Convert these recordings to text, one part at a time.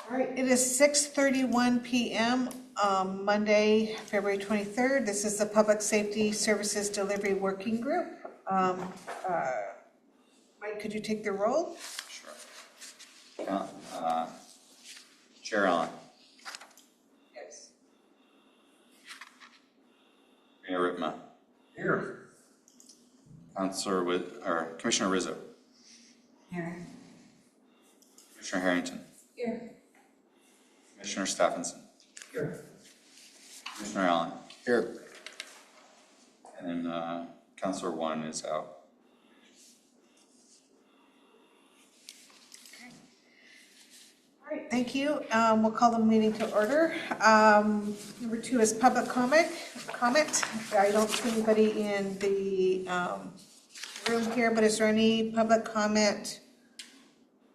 All right, it is 6:31 p.m. Monday, February 23rd. This is the Public Safety Services Delivery Working Group. Mike, could you take the roll? Sure. Chair Allen. Yes. Mayor Ripma. Here. Commissioner Rizzo. Here. Commissioner Harrington. Here. Commissioner Stephenson. Here. Commissioner Allen. Here. And Councilor One is out. All right, thank you. We'll call the meeting to order. Number 2 is public comment. I don't see anybody in the room here, but is there any public comment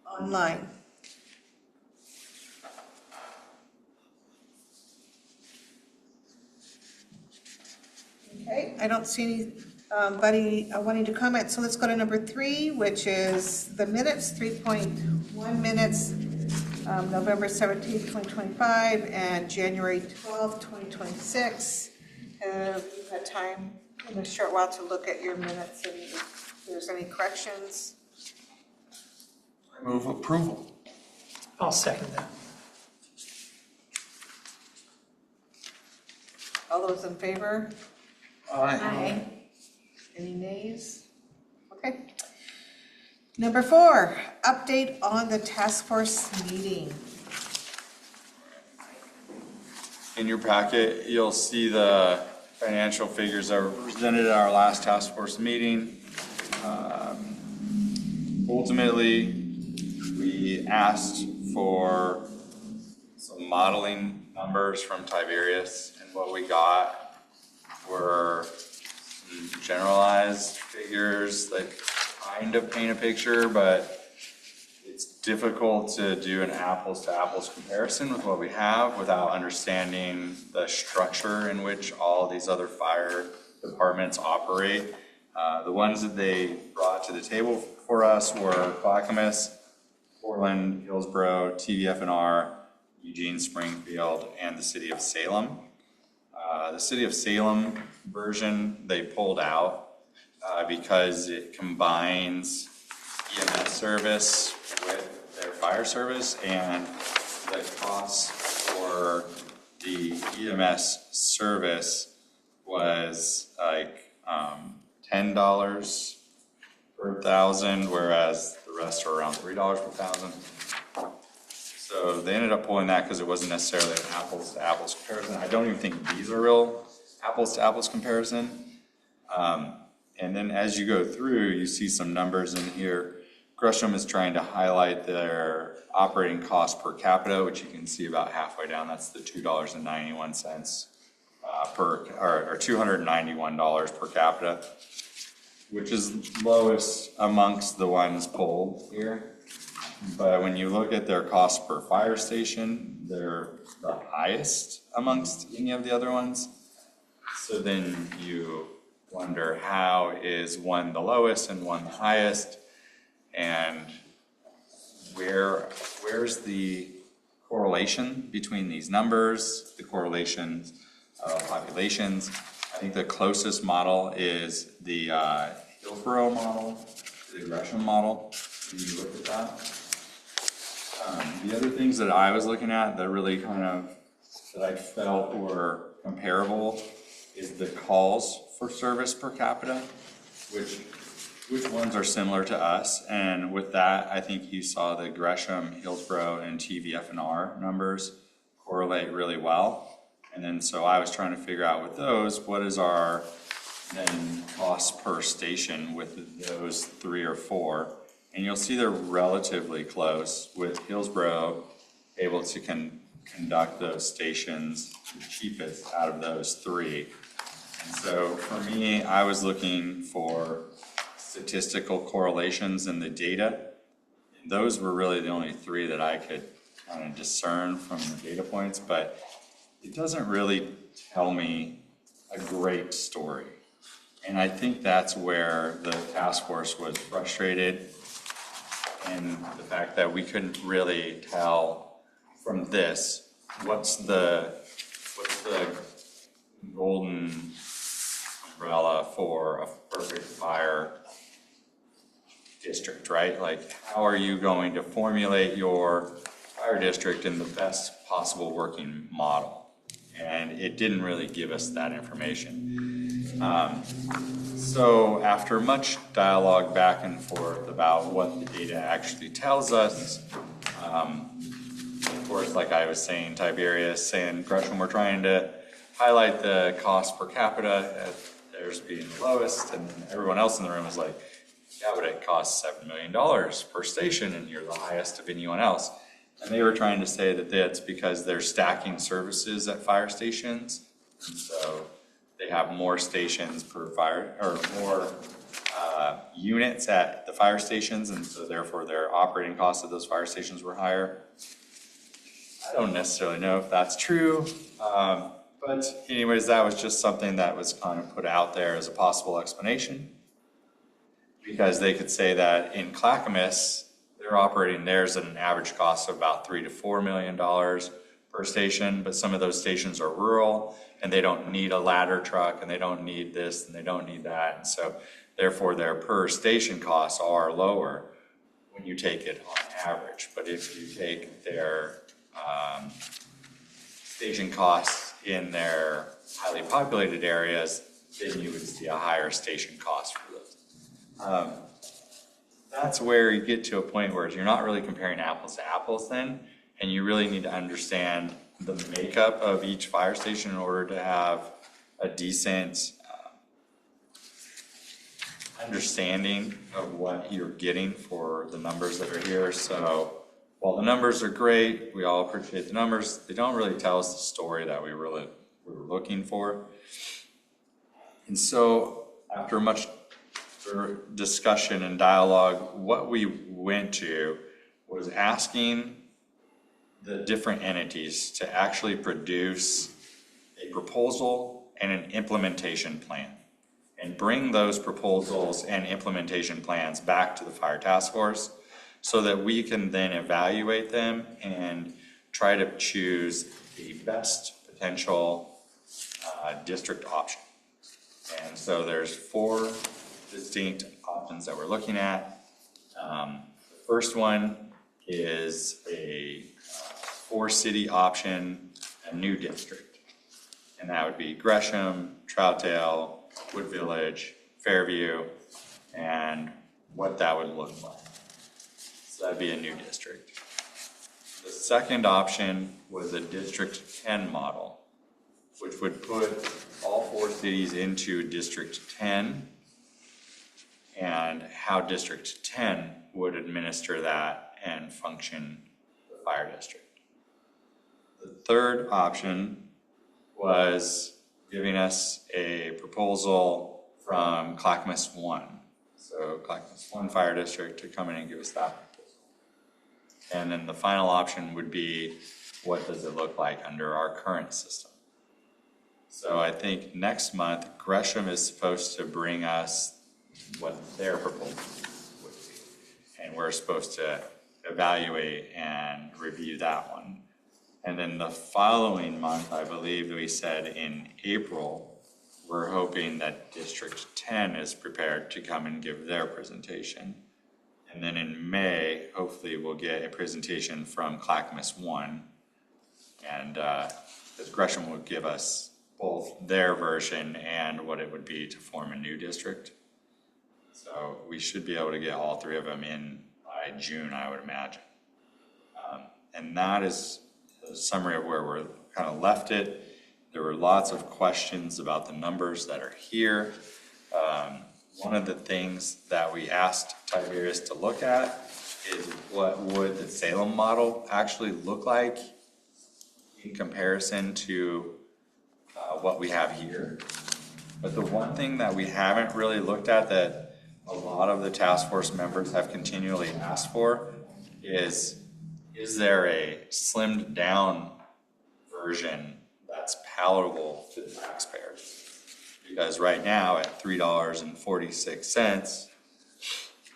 online? Okay, I don't see anybody wanting to comment, so let's go to number 3, which is the minutes, 3.1 minutes, November 17th, 2025, and January 12th, 2026. Have you had time in a short while to look at your minutes and if there's any corrections? I move approval. I'll second that. All those in favor? Aye. Any nays? Okay. Number 4, update on the task force meeting. In your packet, you'll see the financial figures that were presented at our last task force meeting. Ultimately, we asked for some modeling numbers from Tiberius, and what we got were some generalized figures that kind of paint a picture, but it's difficult to do an apples to apples comparison with what we have without understanding the structure in which all these other fire departments operate. The ones that they brought to the table for us were Clackamas, Portland, Hillsborough, TVF&R, Eugene, Springfield, and the city of Salem. The city of Salem version they pulled out because it combines EMS service with their fire service, and the cost for the EMS service was like $10 per thousand, whereas the rest are around $3 per thousand. So they ended up pulling that because it wasn't necessarily an apples to apples comparison. I don't even think these are real apples to apples comparison. And then as you go through, you see some numbers in here. Gresham is trying to highlight their operating cost per capita, which you can see about halfway down. That's the $2.91 or $291 per capita, which is lowest amongst the ones pulled here. But when you look at their cost per fire station, they're the highest amongst any of the other ones. So then you wonder, how is one the lowest and one the highest? And where's the correlation between these numbers, the correlations of populations? I think the closest model is the Hillsborough model, the Gresham model. Can you look at that? The other things that I was looking at that really that I felt were comparable is the calls for service per capita, which ones are similar to us. And with that, I think you saw the Gresham, Hillsborough, and TVF&R numbers correlate really well. And then so I was trying to figure out with those, what is our then cost per station with those 3 or 4. And you'll see they're relatively close, with Hillsborough able to conduct those stations the cheapest out of those 3. And so for me, I was looking for statistical correlations in the data. And those were really the only 3 that I could kind of discern from the data points, but it doesn't really tell me a great story. And I think that's where the task force was frustrated, and the fact that we couldn't really tell from this, what's the golden umbrella for a perfect fire district, right? Like, how are you going to formulate your fire district in the best possible working model? And it didn't really give us that information. So after much dialogue back and forth about what the data actually tells us, of course, like I was saying, Tiberius and Gresham were trying to highlight the cost per capita at theirs being the lowest, and everyone else in the room was like, yeah, but it costs $7 million per station and you're the highest of anyone else. And they were trying to say that that's because they're stacking services at fire stations. And so they have more stations per fire, or more units at the fire stations, and so therefore their operating costs of those fire stations were higher. I don't necessarily know if that's true, but anyways, that was just something that was kind of put out there as a possible explanation. Because they could say that in Clackamas, they're operating theirs at an average cost of about $3 to $4 million per station, but some of those stations are rural and they don't need a ladder truck and they don't need this and they don't need that. And so therefore their per station costs are lower when you take it on average. But if you take their station costs in their highly populated areas, then you would see a higher station cost for those. That's where you get to a point where you're not really comparing apples to apples then, and you really need to understand the makeup of each fire station in order to have a decent understanding of what you're getting for the numbers that are here. So while the numbers are great, we all appreciate the numbers, they don't really tell us the story that we were looking for. And so after much discussion and dialogue, what we went to was asking the different entities to actually produce a proposal and an implementation plan and bring those proposals and implementation plans back to the fire task force so that we can then evaluate them and try to choose the best potential district option. And so there's 4 distinct options that we're looking at. The first one is a 4-city option, a new district. And that would be Gresham, Troutdale, Wood Village, Fairview, and what that would look like. So that'd be a new district. The second option was a District 10 model, which would put all 4 cities into District 10 and how District 10 would administer that and function the fire district. The third option was giving us a proposal from Clackamas 1. So Clackamas 1 Fire District to come in and give us that proposal. And then the final option would be, what does it look like under our current system? So I think next month, Gresham is supposed to bring us what their proposal would be. And we're supposed to evaluate and review that one. And then the following month, I believe we said in April, we're hoping that District 10 is prepared to come and give their presentation. And then in May, hopefully we'll get a presentation from Clackamas 1. And Gresham will give us both their version and what it would be to form a new district. So we should be able to get all 3 of them in by June, I would imagine. And that is a summary of where we're kind of left it. There were lots of questions about the numbers that are here. One of the things that we asked Tiberius to look at is what would the Salem model actually look like in comparison to what we have here. But the one thing that we haven't really looked at that a lot of the task force members have continually asked for is there a slimmed down version that's palatable to the taxpayers? Because right now at $3.46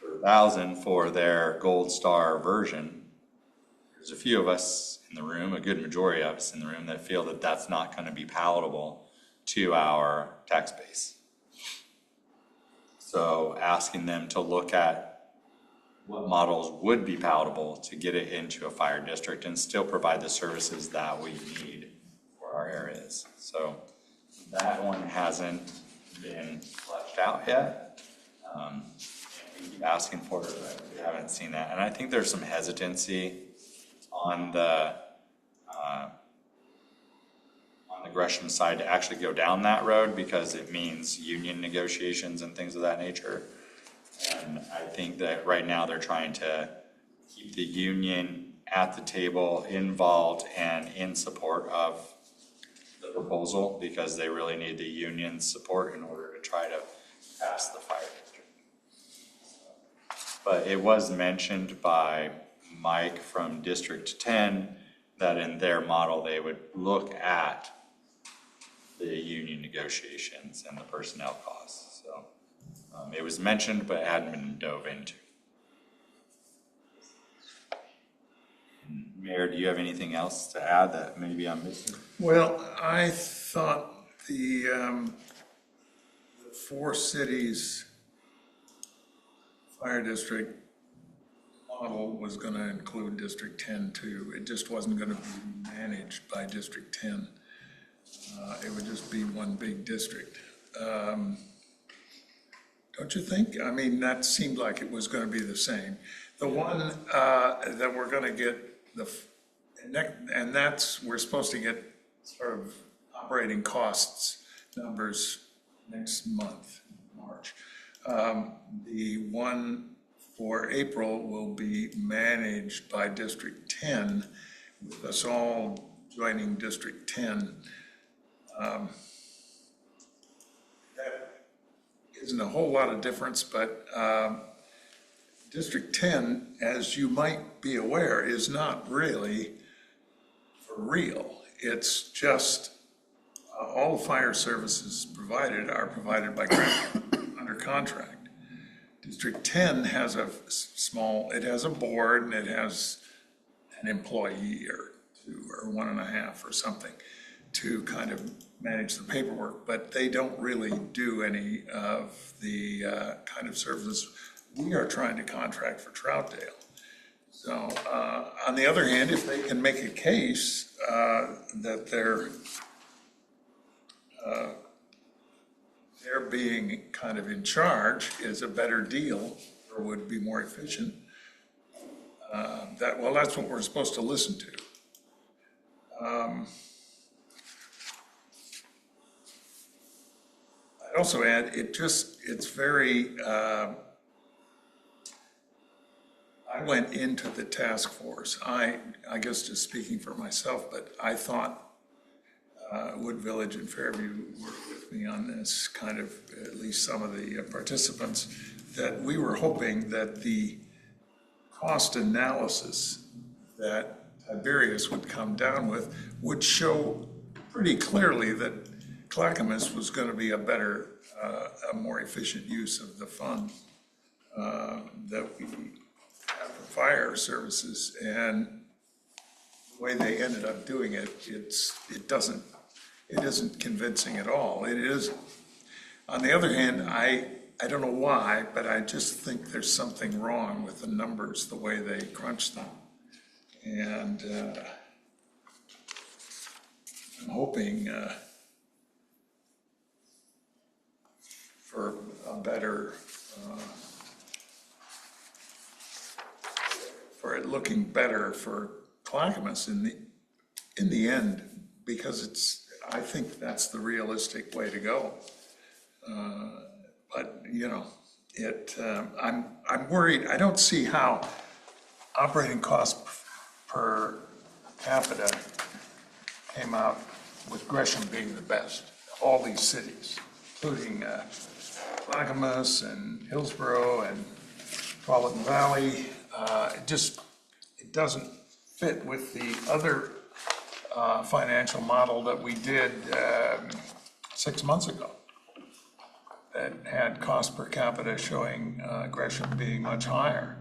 per thousand for their Gold Star version, there's a few of us in the room, a good majority of us in the room, that feel that that's not going to be palatable to our tax base. So asking them to look at what models would be palatable to get it into a fire district and still provide the services that we need for our areas. So that one hasn't been fleshed out yet. We keep asking for it, but we haven't seen that. And I think there's some hesitancy on the Gresham side to actually go down that road because it means union negotiations and things of that nature. And I think that right now they're trying to keep the union at the table, involved and in support of the proposal because they really need the union's support in order to try to pass the fire district. But it was mentioned by Mike from District 10 that in their model they would look at the union negotiations and the personnel costs. So it was mentioned, but it hadn't been dove into. Mayor, do you have anything else to add that maybe I'm missing? Well, I thought the four cities fire district model was going to include District 10 too. It just wasn't going to be managed by District 10. It would just be one big district. Don't you think? I mean, that seemed like it was going to be the same. The one that we're going to get we're supposed to get sort of operating costs numbers next month, March. The one for April will be managed by District 10, with us all joining District 10. That isn't a whole lot of difference, but District 10, as you might be aware, is not really for real. It's just all fire services provided are provided by grant under contract. District 10 has it has a board and it has an employee or two or 1.5 or something to kind of manage the paperwork, but they don't really do any of the kind of services we are trying to contract for Troutdale. So on the other hand, if they can make a case that they're being kind of in charge is a better deal or would be more efficient, that's what we're supposed to listen to. I'd also add, it's very, I went into the task force. I guess just speaking for myself, but I thought Wood Village and Fairview worked with me on this, kind of, at least some of the participants, that we were hoping that the cost analysis that Tiberius would come down with would show pretty clearly that Clackamas was going to be a better, a more efficient use of the fund that we have for fire services. And the way they ended up doing it, it isn't convincing at all. It is. On the other hand, I don't know why, but I just think there's something wrong with the numbers, the way they crunch them. And I'm hoping for a better, for it looking better for Clackamas in the end, because I think that's the realistic way to go. But you know, I'm worried. I don't see how operating costs per capita came out with Gresham being the best. All these cities, including Clackamas and Hillsborough and Tualatin Valley, it doesn't fit with the other financial model that we did 6 months ago that had cost per capita showing Gresham being much higher.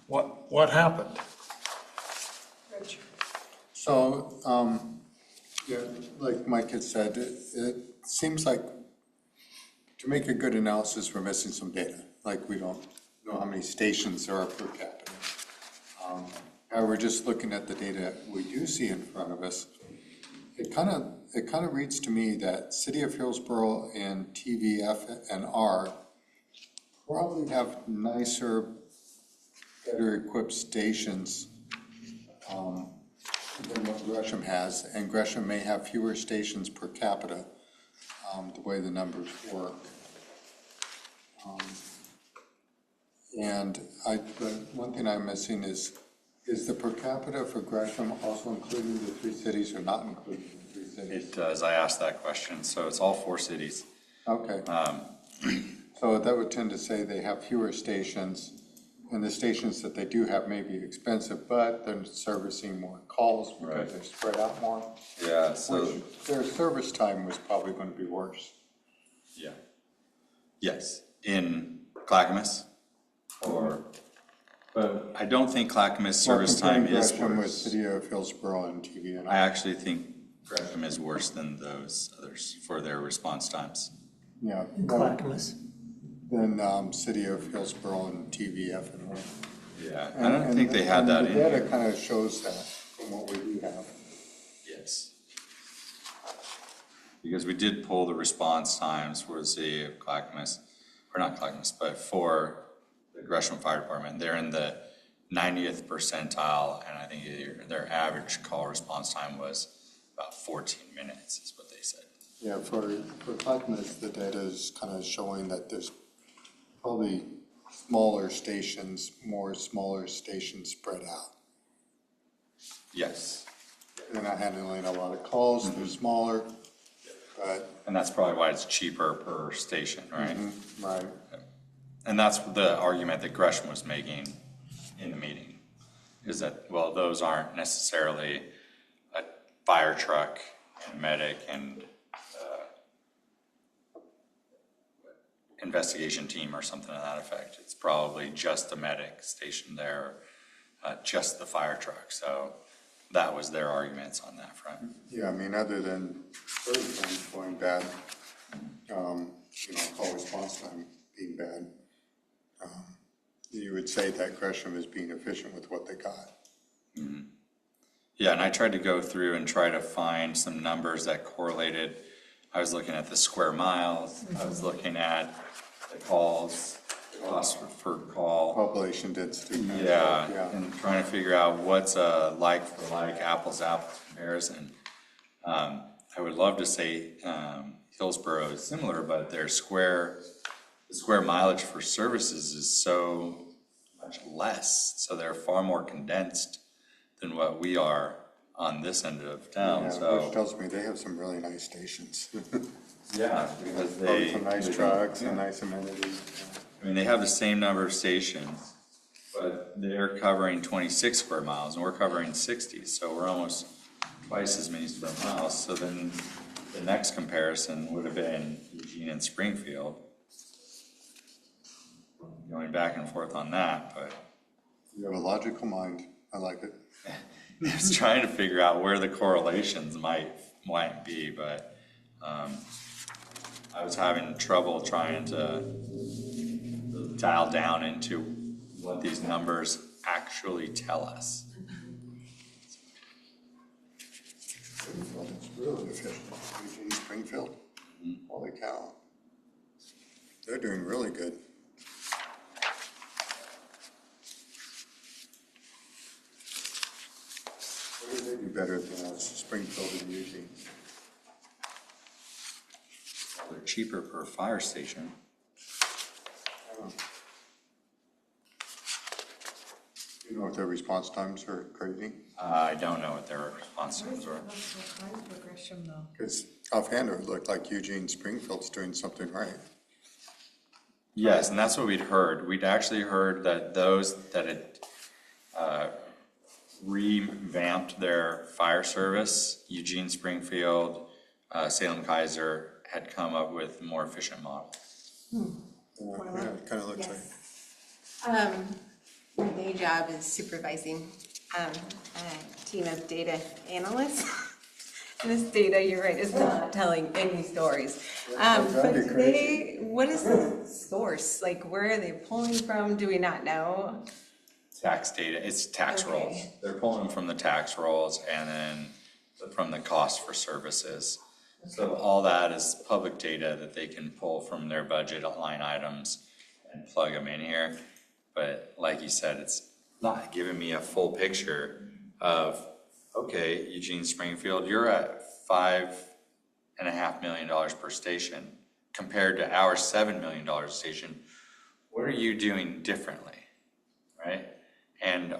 What what happened? Rich. So, yeah, like Mike had said, it seems like to make a good analysis, we're missing some data. Like we don't know how many stations there are per capita. However, just looking at the data we do see in front of us, it kind of reads to me that City of Hillsborough and TVF and R probably have nicer, better equipped stations than what Gresham has, and Gresham may have fewer stations per capita, the way the numbers work. But one thing I'm missing is the per capita for Gresham also including the 3 cities or not including the 3 cities? It does, I asked that question, so it's all 4 cities. Okay. So that would tend to say they have fewer stations, and the stations that they do have may be expensive, but they're servicing more calls because Right. they're spread out more. Yeah, so, Which their service time was probably going to be worse. yeah. Yes, in Clackamas, but I don't think Clackamas service time is Gresham with worse. City of Hillsborough and TV and I actually think Gresham is worse than those others for their response times. yeah. Clackamas. Then City of Hillsborough and TVF and all. Yeah, I don't think they had that in The data here. kind of shows that from what we do have. Yes. Because we did pull the response times for the city of Clackamas, or not Clackamas, but for the Gresham Fire Department. They're in the 90th percentile, and I think their average call response time was about 14 minutes, is what they said. Yeah, for Clackamas, the data is kind of showing that there's probably smaller stations, more smaller stations spread out. Yes. They're not handling a lot of calls, they're smaller, but, And that's probably why it's cheaper per station, right? right, And that's the argument that Gresham was making in the meeting, is that, well, those aren't necessarily a fire truck and medic and investigation team or something to that effect. It's probably just the medic stationed there, just the fire truck. So that was their arguments on that front. yeah, I mean, other than service time going bad, call response time being bad, you would say that Gresham is being efficient with what they got. Yeah, and I tried to go through and try to find some numbers that correlated. I was looking at the square miles, I was looking at the calls, the cost per call. Population density. kind of Yeah, stuff, and trying to figure out what's a like for like, apples to apples comparison. I would love to say Hillsborough is similar, but the square mileage for services is so much less, so they're far more condensed than what we are on this end of town, Yeah, so. which tells me they have some really nice stations. Yeah, because Probably they. some nice trucks and nice amenities. I mean, they have the same number of stations, but they're covering 26 square miles and we're covering 60, so we're almost twice as many square miles. So then the next comparison would have been Eugene and Springfield. Going back and forth on that, but You have a logical mind. I like it. I was trying to figure out where the correlations might be, but I was having trouble trying to dial down into what these numbers actually tell us. Springfield is really efficient. Eugene, Springfield, holy cow. They're doing really good. What do they do better than us, Springfield and Eugene? They're cheaper per fire station. You know if their response times are crazy? I don't know what their response times were. Because offhand, it looked like Eugene, Springfield's doing something right. Yes, and that's what we'd heard. We'd actually heard that those that had revamped their fire service, Eugene, Springfield, Salem Kaiser, had come up with a more efficient model. Yeah, it kind of looks like. My day job is supervising a team of data analysts. And this data, you're right, is not telling any stories. that'd But be today, what is the source? Like, where are they pulling from? Do we not know? Tax data, it's tax Okay. rolls. They're pulling from the tax rolls and then from the cost for services. So all that is public data that they can pull from their budget line items and plug them in here. But like you said, it's not giving me a full picture of, okay, Eugene Springfield, you're at $5.5 million per station compared to our $7 million station. What are you doing differently, right? And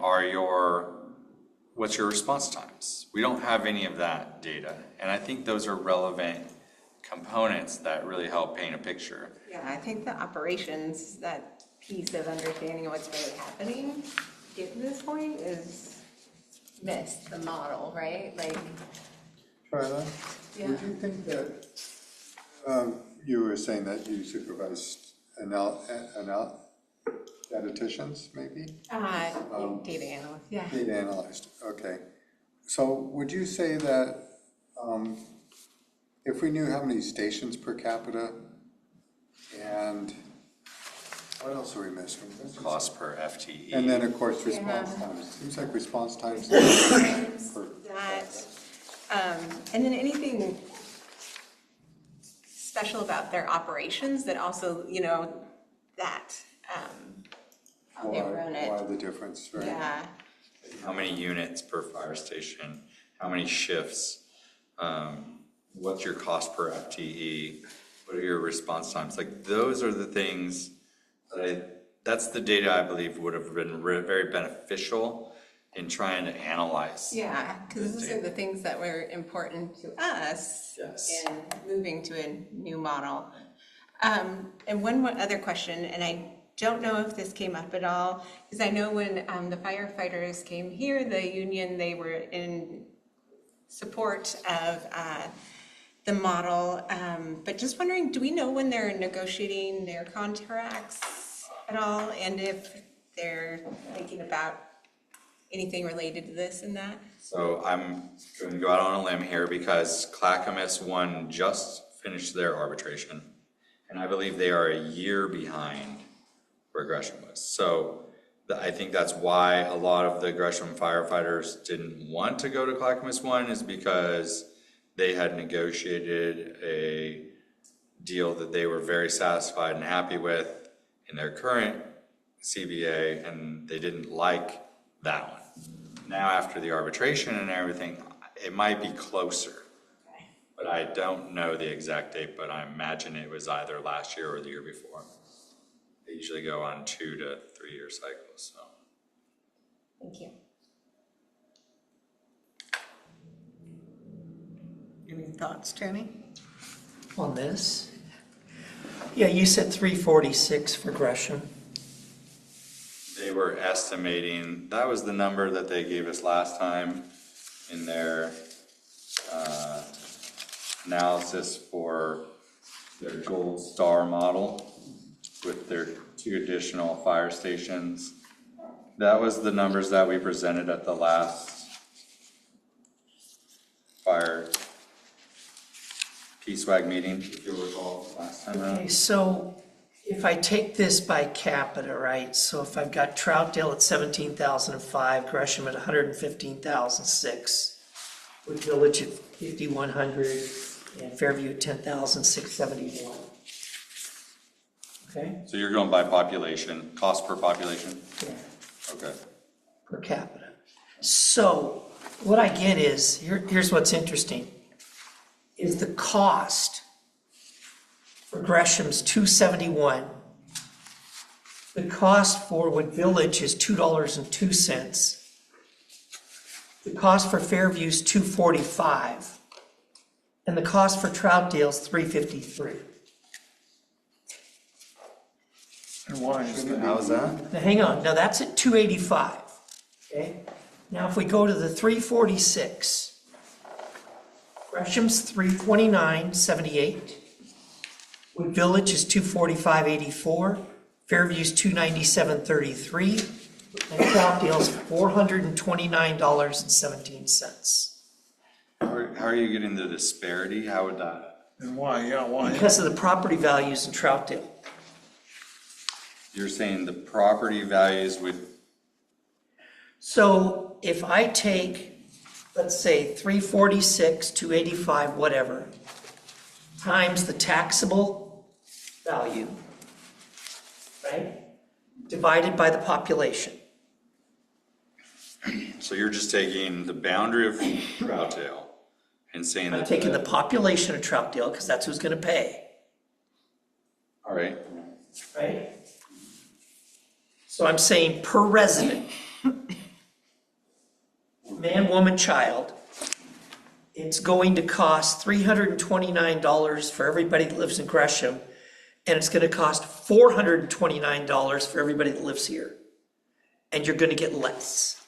what's your response times? We don't have any of that data. And I think those are relevant components that really help paint a picture. Yeah, I think the operations, that piece of understanding what's really happening, getting to this point is missed, the model, right? Like, Charlotte, Yeah. would you think that, you were saying that you supervised statisticians, maybe? data analyst, yeah. Data analyst, okay. So would you say that if we knew how many stations per capita and what else are we missing? Cost per FTE. And then, of course, response times. Seems like response times. That, and then anything special about their operations that also, that, how they run Why it. the difference, right? Yeah, How many units per fire station? How many shifts? What's your cost per FTE? What are your response times? Like, those are the things that's the data I believe would have been very beneficial in trying to analyze. yeah, because those are the things that were important to us Yes. in moving to a new model. And one other question, and I don't know if this came up at all, because I know when the firefighters came here, the union, they were in support of the model, but just wondering, do we know when they're negotiating their contracts at all, and if they're thinking about anything related to this and that? So I'm going to go out on a limb here because Clackamas One just finished their arbitration, and I believe they are a year behind where Gresham was. So I think that's why a lot of the Gresham firefighters didn't want to go to Clackamas One, is because they had negotiated a deal that they were very satisfied and happy with in their current CBA, and they didn't like that one. Now, after the arbitration and everything, it might be closer, but I don't know the exact date, but I imagine it was either last year or the year before. They usually go on 2 to 3 year cycles, so. Thank you. Any thoughts, Jenny? On this? Yeah, you said 346 for Gresham. They were estimating, that was the number that they gave us last time in their analysis for their gold star model with their 2 additional fire stations. That was the numbers that we presented at the last fire PSWAG meeting, if you recall, last time around. Okay, so if I take this by capita, right, so if I've got Troutdale at 17,005, Gresham at 115,006, Wood Village at 5,100, and Fairview at 10,671. Okay? So you're going by population, cost per population? Yeah, Okay. per capita. So what I get is, here's what's interesting, is the cost for Gresham's $271. The cost for Wood Village is $2.02. The cost for Fairview is $2.45. And the cost for Troutdale is $3.53. And why is that? How is that? Now, hang on, now that's at $2.85, okay? Now, if we go to the $3.46, Gresham's $329.78. Wood Village is $245.84. Fairview's $297.33. And Troutdale's $429.17. How are you getting the disparity? How would that? And why, yeah, why? Because of the property values in Troutdale. You're saying the property values would, So if I take, let's say, 346, 285, whatever, times the taxable value, right? Divided by the population. so you're just taking the boundary of Troutdale and saying I'm that. taking the population of Troutdale, because that's who's gonna pay, All right, right? So I'm saying per resident, man, woman, child, it's going to cost $329 for everybody that lives in Gresham, and it's gonna cost $429 for everybody that lives here. And you're gonna get less.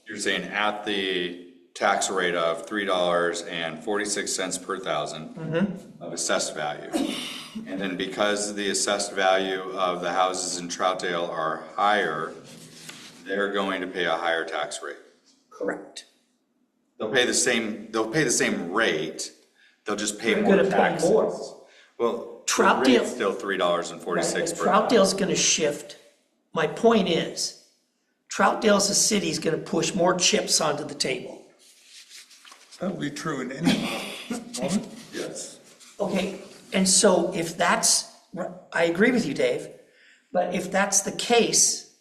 you're saying at the tax rate of $3.46 per thousand of assessed value. And then because the assessed value of the houses in Troutdale are higher, they're going to pay a higher tax rate. Correct. They'll pay the same rate, they'll just pay They're more gonna pay taxes. more. Well, the Troutdale- rate's still $3.46 per. Troutdale's gonna shift. My point is, Troutdale as a city is gonna push more chips onto the table. That'll be true in any model, won't it? Yes. Okay, and so if that's, I agree with you, Dave, but if that's the case,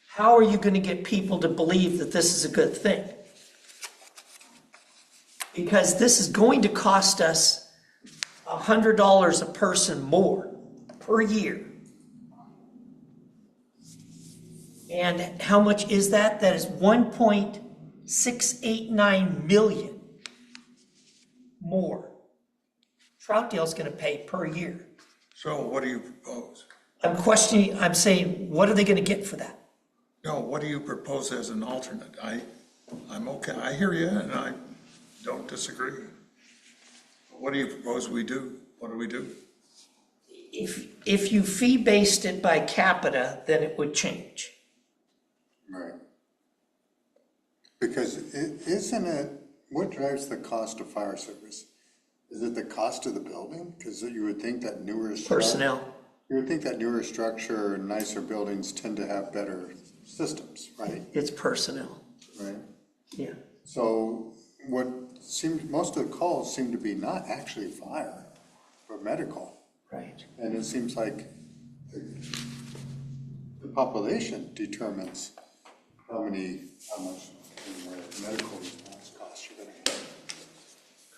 how are you gonna get people to believe that this is a good thing? Because this is going to cost us $100 a person more per year. And how much is that? That is 1.689 million more. Troutdale's gonna pay per year. So what do you propose? I'm questioning, I'm saying, what are they gonna get for that? No, what do you propose as an alternate? I'm okay, I hear you, and I don't disagree. What do you propose we do? What do we do? If you fee-based it by capita, then it would change. Right. Because isn't it, what drives the cost of fire service? Is it the cost of the building? Because you would think that newer. Personnel. You would think that newer structure, nicer buildings tend to have better systems, right? It's personnel, Right. yeah. So what seems, most of the calls seem to be not actually fire, but medical. Right. And it seems like the population determines how much medical response costs you're gonna get.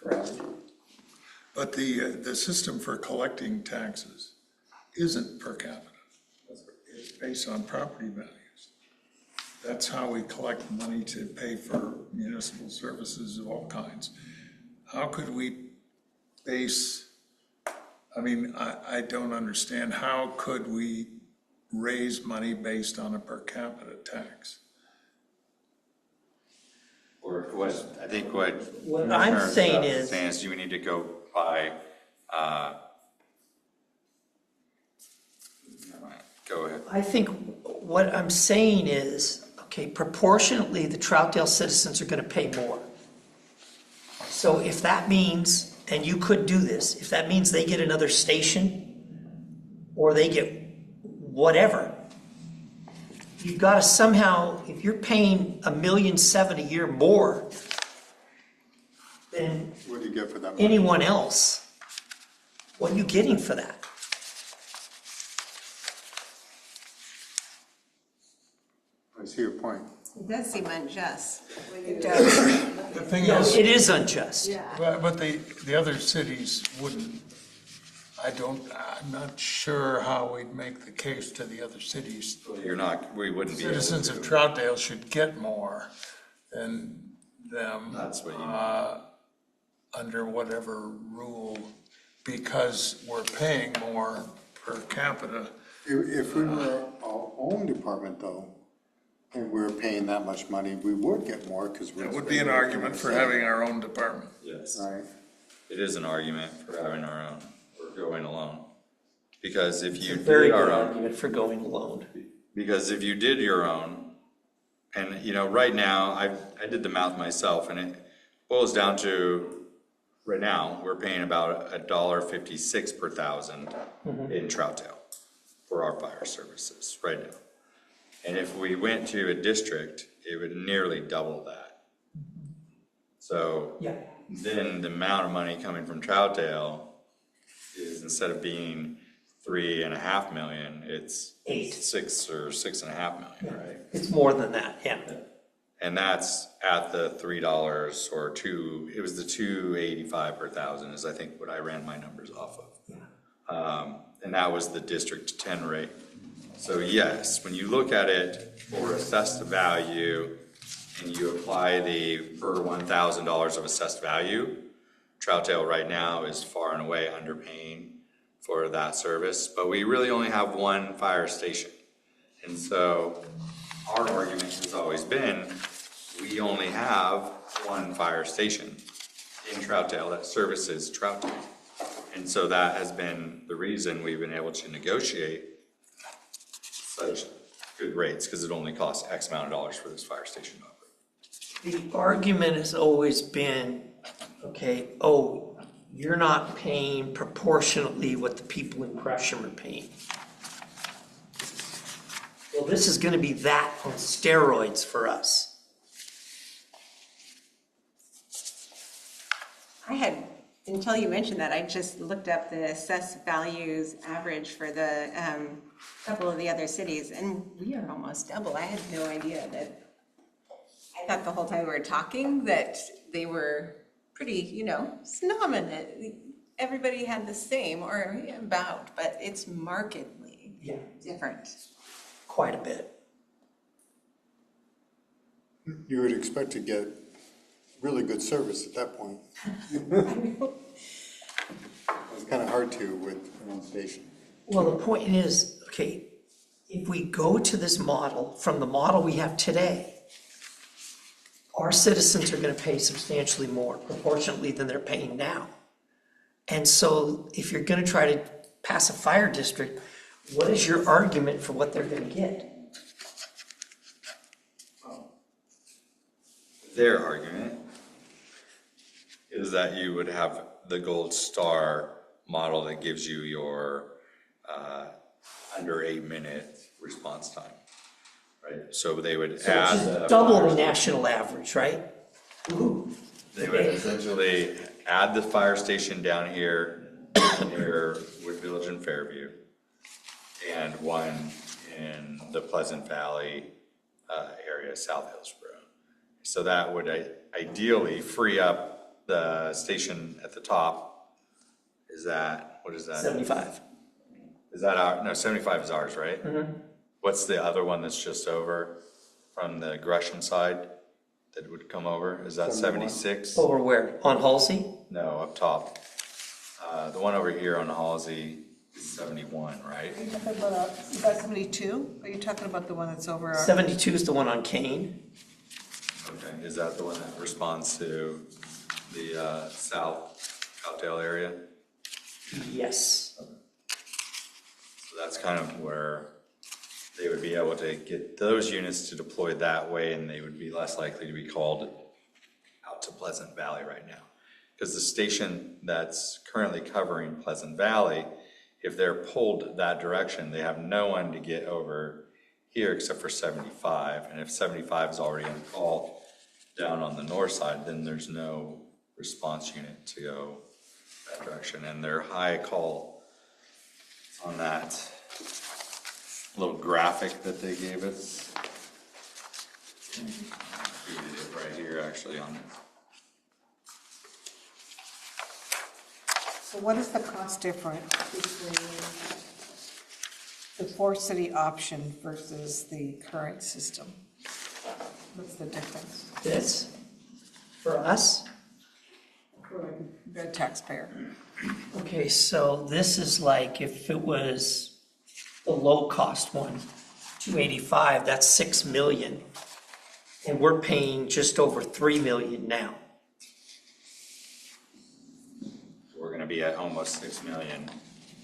Correct. But the system for collecting taxes isn't per capita. It's based on property values. That's how we collect money to pay for municipal services of all kinds. How could we base, I don't understand, how could we raise money based on a per capita tax? Or what, I think what. What I'm saying is- Saying is you need to go by, go ahead. I think what I'm saying is, okay, proportionately, the Troutdale citizens are gonna pay more. So if that means, and you could do this, if that means they get another station, or they get whatever, you've gotta somehow, if you're paying $1.7 million a year more than What do you get for that money? anyone else, what are you getting for that? I see your point. It does seem unjust. The thing is, It is unjust. but the other cities wouldn't, I'm not sure how we'd make the case to the other cities. We wouldn't be able to. Citizens of Troutdale should get more than them. That's what you mean. Under whatever rule, because we're paying more per capita. If we were our own department though, and we were paying that much money, we would get more because we're. That would be an argument for having our own department. Yes, Right. it is an argument for having our own, or going alone. Because if you Very did our good own, argument for going alone. because if you did your own, and right now, I did the math myself, and it boils down to, right now, we're paying about $1.56 per thousand in Troutdale for our fire services right now. And if we went to a district, it would nearly double that. So Yeah. then the amount of money coming from Troutdale is, instead of being 3.5 million, it's 6 or 6.5 million, right? It's more than that, yeah. And that's at the $3 or it was the $2.85 per thousand is I think what I ran my numbers off of. And that was the District 10 rate. So yes, when you look at it for assessed value and you apply the per $1,000 of assessed value, Troutdale right now is far and away underpaying for that service, but we really only have one fire station. And so our argument has always been, we only have one fire station in Troutdale that services Troutdale. And so that has been the reason we've been able to negotiate such good rates, because it only costs X amount of dollars for this fire station to operate. The argument has always been, okay, oh, you're not paying proportionately what the people in Gresham are paying. Well, this is gonna be that on steroids for us. Until you mentioned that, I just looked up the assessed values average for the couple of the other cities, and we are almost double. I had no idea that. I thought the whole time we were talking that they were pretty, phenomenal. Everybody had the same or about, but it's markedly different. Quite a bit. You would expect to get really good service at that point. It's kind of hard to with one station. Well, the point is, okay, if we go to this model, from the model we have today, our citizens are gonna pay substantially more proportionately than they're paying now. And so if you're gonna try to pass a fire district, what is your argument for what they're gonna get? Their argument is that you would have the gold star model that gives you your under 8-minute response time, right? So they would add Double the national average, right? They would essentially add the fire station down here near Wood Village and Fairview, and one in the Pleasant Valley area, South Hillsborough. So that would ideally free up the station at the top. What is that? 75. Is that no, 75 is ours, right? Mm-hmm. What's the other one that's just over from the Gresham side that would come over? Is that 76? Over where? On Halsey? No, up top. The one over here on Halsey is 71, right? Are you talking about, is that 72? Are you talking about the one that's over? 72 is the one on Kane. Okay, is that the one that responds to the South Troutdale area? Yes. So that's kind of where they would be able to get those units to deploy that way, and they would be less likely to be called out to Pleasant Valley right now. Because the station that's currently covering Pleasant Valley, if they're pulled that direction, they have no one to get over here except for 75. And if 75 is already on call down on the north side, then there's no response unit to go that direction. And their high call on that little graphic that they gave us. Included it right here actually on this. So what is the cost difference between the four-city option versus the current system? What's the difference This, for us? for the taxpayer? Okay, so this is like if it was the low-cost one, 285, that's 6 million. And we're paying just over 3 million now. We're gonna be at almost 6 million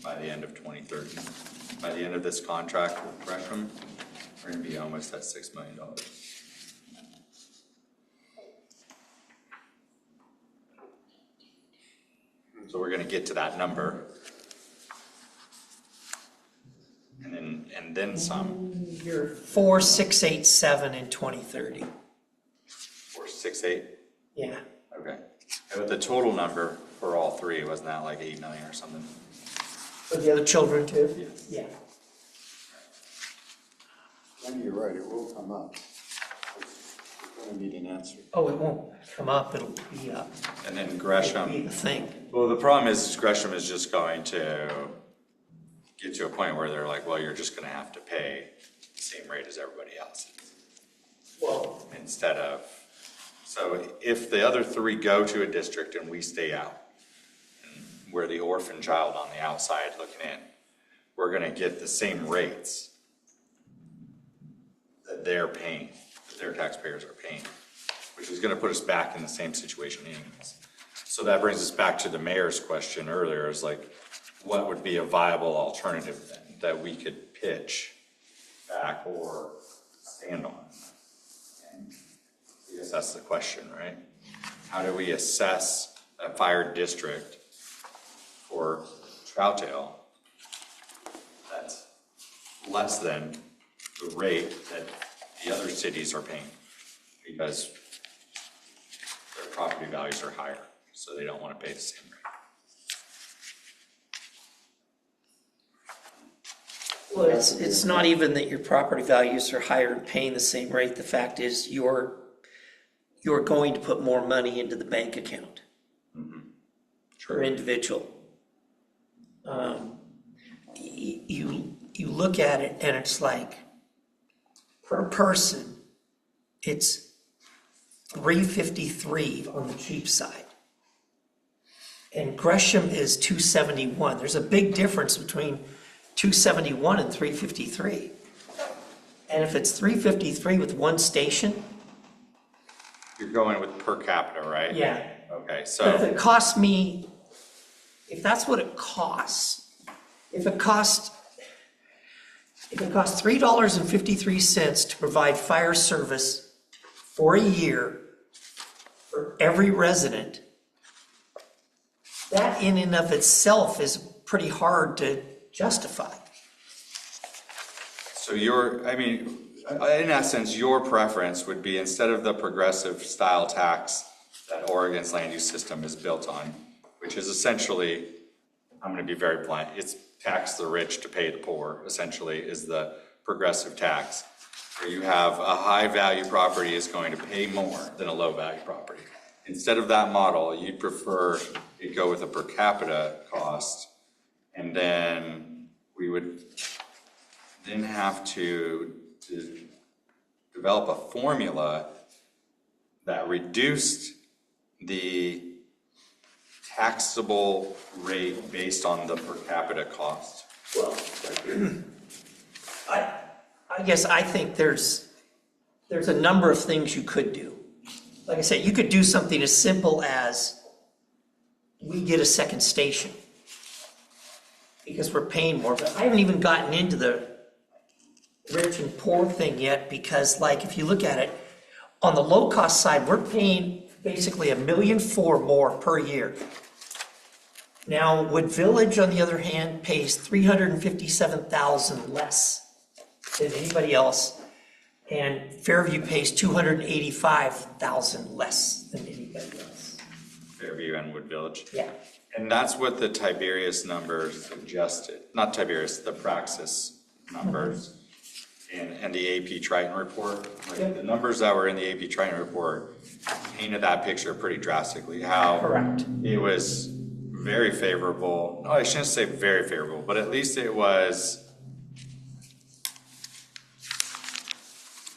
by the end of 2030. By the end of this contract with Gresham, we're gonna be almost at $6 million. So we're gonna get to that number. And then some, You're 4,687 in 2030. 468, Yeah. okay. But the total number for all three, wasn't that like 8 million or something? For the other children too? Yeah. And you're right, it will come up. We're gonna need an answer. Oh, it won't come up, it'll be up. And then It'll be Gresham, the thing. well, the problem is Gresham is just going to get to a point where they're like, well, you're just gonna have to pay the same rate as everybody else. Well, Instead of, so if the other three go to a district and we stay out, and we're the orphan child on the outside looking in, we're gonna get the same rates that they're paying, that their taxpayers are paying, which is gonna put us back in the same situation anyways. So that brings us back to the mayor's question earlier, is like, what would be a viable alternative then that we could pitch back or stand on? And I guess that's the question, right? How do we assess a fire district for Troutdale that's less than the rate that the other cities are paying? Because their property values are higher, so they don't want to pay the same rate. well, it's not even that your property values are higher and paying the same rate. The fact is you're going to put more money into the bank account per individual. You look at it and it's like, per person, it's $353 on the cheap side. And Gresham is $271. There's a big difference between $271 and $353. And if it's $353 with one station, You're going with per capita, right? yeah. Okay, But if so, it costs me, if that's what it costs, if it costs $3.53 to provide fire service for a year for every resident, that in and of itself is pretty hard to justify. so in essence, your preference would be, instead of the progressive style tax that Oregon's land use system is built on, which is essentially, I'm gonna be very blunt, it's tax the rich to pay the poor, essentially, is the progressive tax. Where you have a high value property is going to pay more than a low value property. Instead of that model, you'd prefer it go with a per capita cost, and then we would then have to develop a formula that reduced the taxable rate based on the per capita cost. Well, I guess I think there's a number of things you could do. Like I said, you could do something as simple as we get a second station because we're paying more, but I haven't even gotten into the rich and poor thing yet, because like if you look at it, on the low cost side, we're paying basically $1.4 million more per year. Now, Wood Village, on the other hand, pays $357,000 less than anybody else, and Fairview pays $285,000 less than anybody else. Fairview and Wood Village. Yeah. And that's what the Tiberius numbers suggested, not Tiberius, the Praxis numbers and the AP Triton report. Like the numbers that were in the AP Triton report painted that picture pretty drastically, how Correct. it was very favorable. No, I shouldn't say very favorable, but at least it was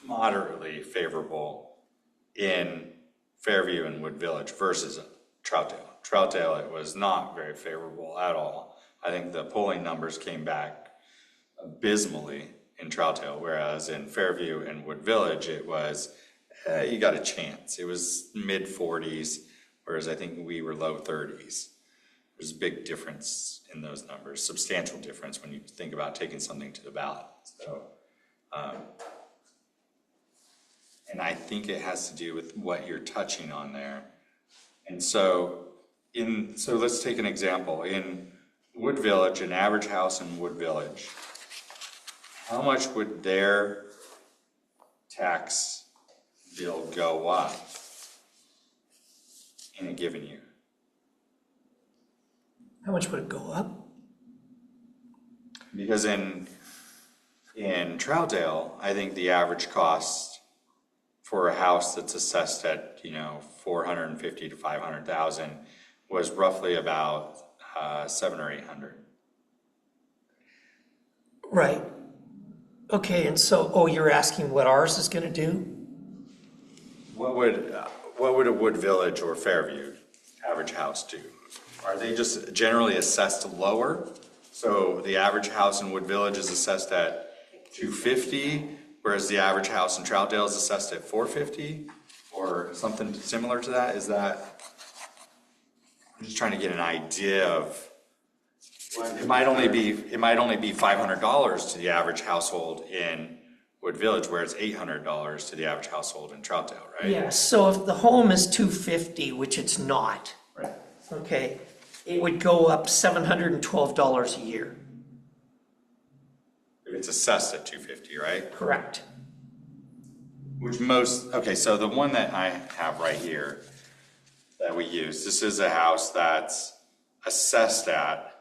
moderately favorable in Fairview and Wood Village versus Troutdale. Troutdale, it was not very favorable at all. I think the polling numbers came back abysmally in Troutdale, whereas in Fairview and Wood Village, it was, you got a chance. It was mid 40s, whereas I think we were low 30s. There's a big difference in those numbers, substantial difference when you think about taking something to the ballot. So, and I think it has to do with what you're touching on there. And so let's take an example. In Wood Village, an average house in Wood Village, how much would their tax bill go up in a given year? How much would it go up? Because in Troutdale, I think the average cost for a house that's assessed at, 450 to 500,000 was roughly about 700 or 800. Right. Okay, and so, you're asking what ours is gonna do? What would a Wood Village or Fairview average house do? Are they just generally assessed lower? So the average house in Wood Village is assessed at 250, whereas the average house in Troutdale is assessed at 450, or something similar to that? I'm just trying to get an idea of. It might only be $500 to the average household in Wood Village, where it's $800 to the average household in Troutdale, right? Yeah, so if the home is 250, which it's not, Right. okay, it would go up $712 a year. If it's assessed at 250, right? Correct. Okay, so the one that I have right here that we use, this is a house that's assessed at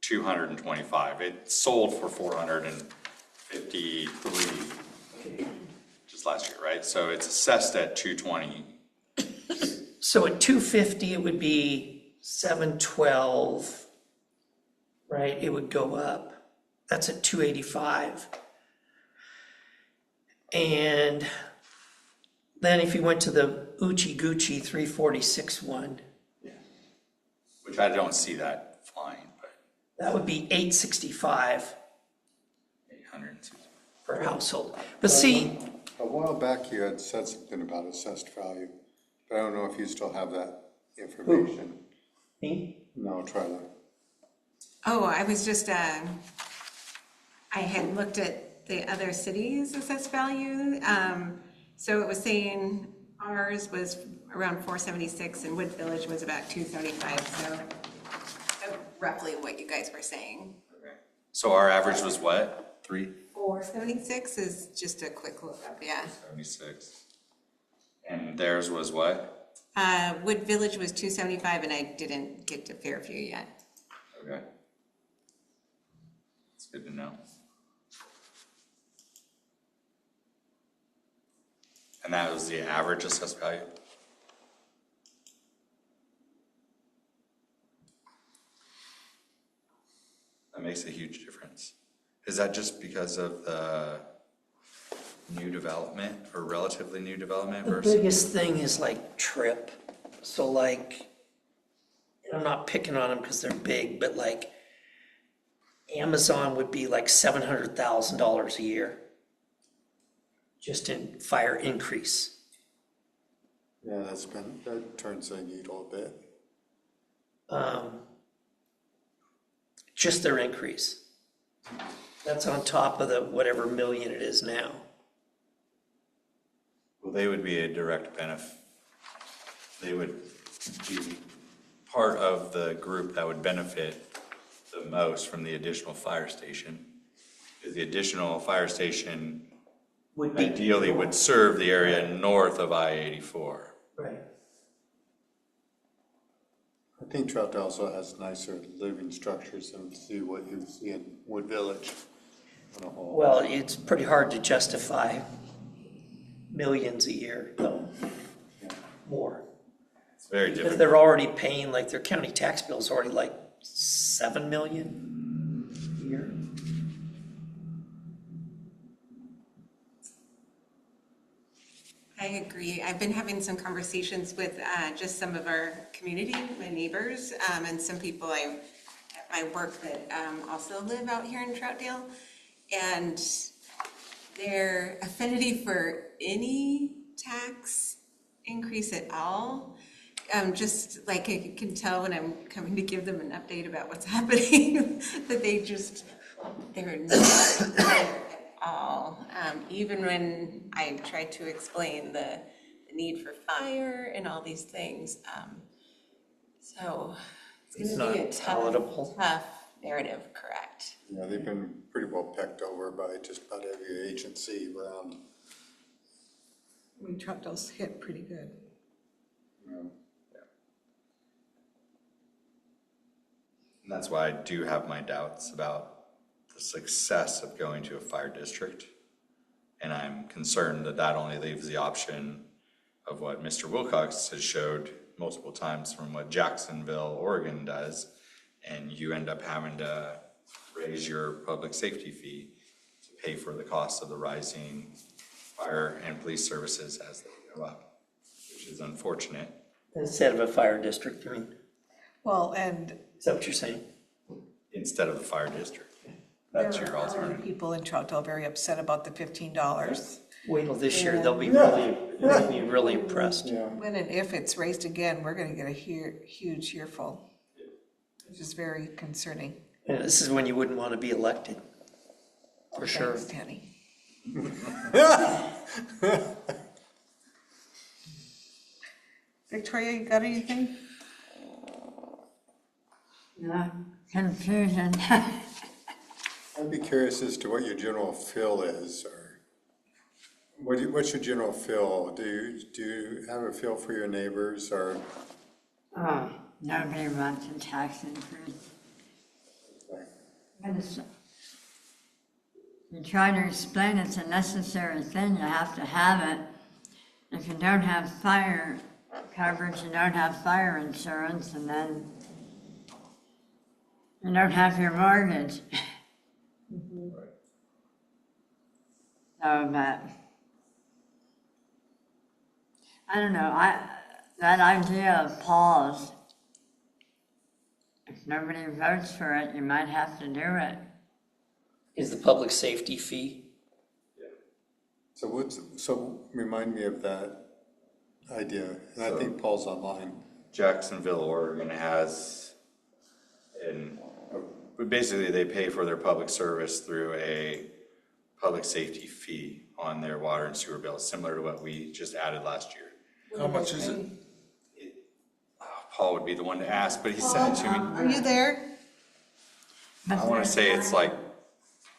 225. It sold for 453 just last year, right? So it's assessed at 220. So at 250, it would be 712, right? It would go up. That's at 285. And then if you went to the Oochie Goochie 346 one, Which I don't see that flying, but that would be 865 860. per household. But see, A while back, you had said something about assessed value, but I don't know if you still have that information. me? No, Tyler. Oh, I was just, I had looked at the other cities' assessed value. So it was saying ours was around 476 and Wood Village was about 235. So roughly what you guys were saying. So our average was what? 476 is just a quick look up, yeah. 76. And theirs was what? Wood Village was 275 and I didn't get to Fairview yet. Okay. It's good to know. And that was the average assessed value? That makes a huge difference. Is that just because of the new development or relatively new development The versus? biggest thing is like trip. So like, and I'm not picking on them because they're big, but like Amazon would be like $700,000 a year just in fire increase. Yeah, that turns the needle a bit. Just their increase. That's on top of the whatever million it is now. Well, they would be a direct benefit. They would be part of the group that would benefit the most from the additional fire station. Because the additional fire station Would be ideally would serve the area north of I-84. right. I think Troutdale also has nicer living structures than see what you see in Wood Village on a whole. Well, it's pretty hard to justify millions a year, though, more. It's very Because different. they're already paying, like, their county tax bill is already like 7 million a year. I agree. I've been having some conversations with just some of our community, my neighbors, and some people at my work that also live out here in Troutdale. And their affinity for any tax increase at all just like I can tell when I'm coming to give them an update about what's happening, that they're not there at all. Even when I try to explain the need for fire and all these things. So it's gonna be a tough narrative, correct? Yeah, they've been pretty well pecked over by just about every agency around. I mean, Troutdale's hit pretty good. And that's why I do have my doubts about the success of going to a fire district. And I'm concerned that that only leaves the option of what Mr. Wilcox has showed multiple times from what Jacksonville, Oregon does, and you end up having to raise your public safety fee to pay for the cost of the rising fire and police services as they go up, which is unfortunate. Instead of a fire district, I mean, Well, and is that what you're saying? Instead of the fire district. there That's your are already alternative. people in Troutdale very upset about the $15. Wait till this year, they'll be really impressed. Yeah, When and if it's raised again, we're gonna get a huge earful, which is very concerning. And this is when you wouldn't want to be elected, for sure. Thanks, Tanny. Victoria, you got anything? No, confusion. I'd be curious as to what your general feel is, or what's your general feel? Do you have a feel for your neighbors, or? Oh, nobody wants a tax increase. But you try to explain it's a necessary thing, you have to have it. If you don't have fire coverage, you don't have fire insurance, and then you don't have your mortgage. So, but I don't know, that idea of pause, if nobody votes for it, you might have to do it. Is the public safety fee? So remind me of that idea, and I think Paul's online. Jacksonville, Oregon has, but basically they pay for their public service through a public safety fee on their water and sewer bills, similar to what we just added last year. How much is it? Paul would be the one to ask, but he sent it to me. Are you there? I want to say it's like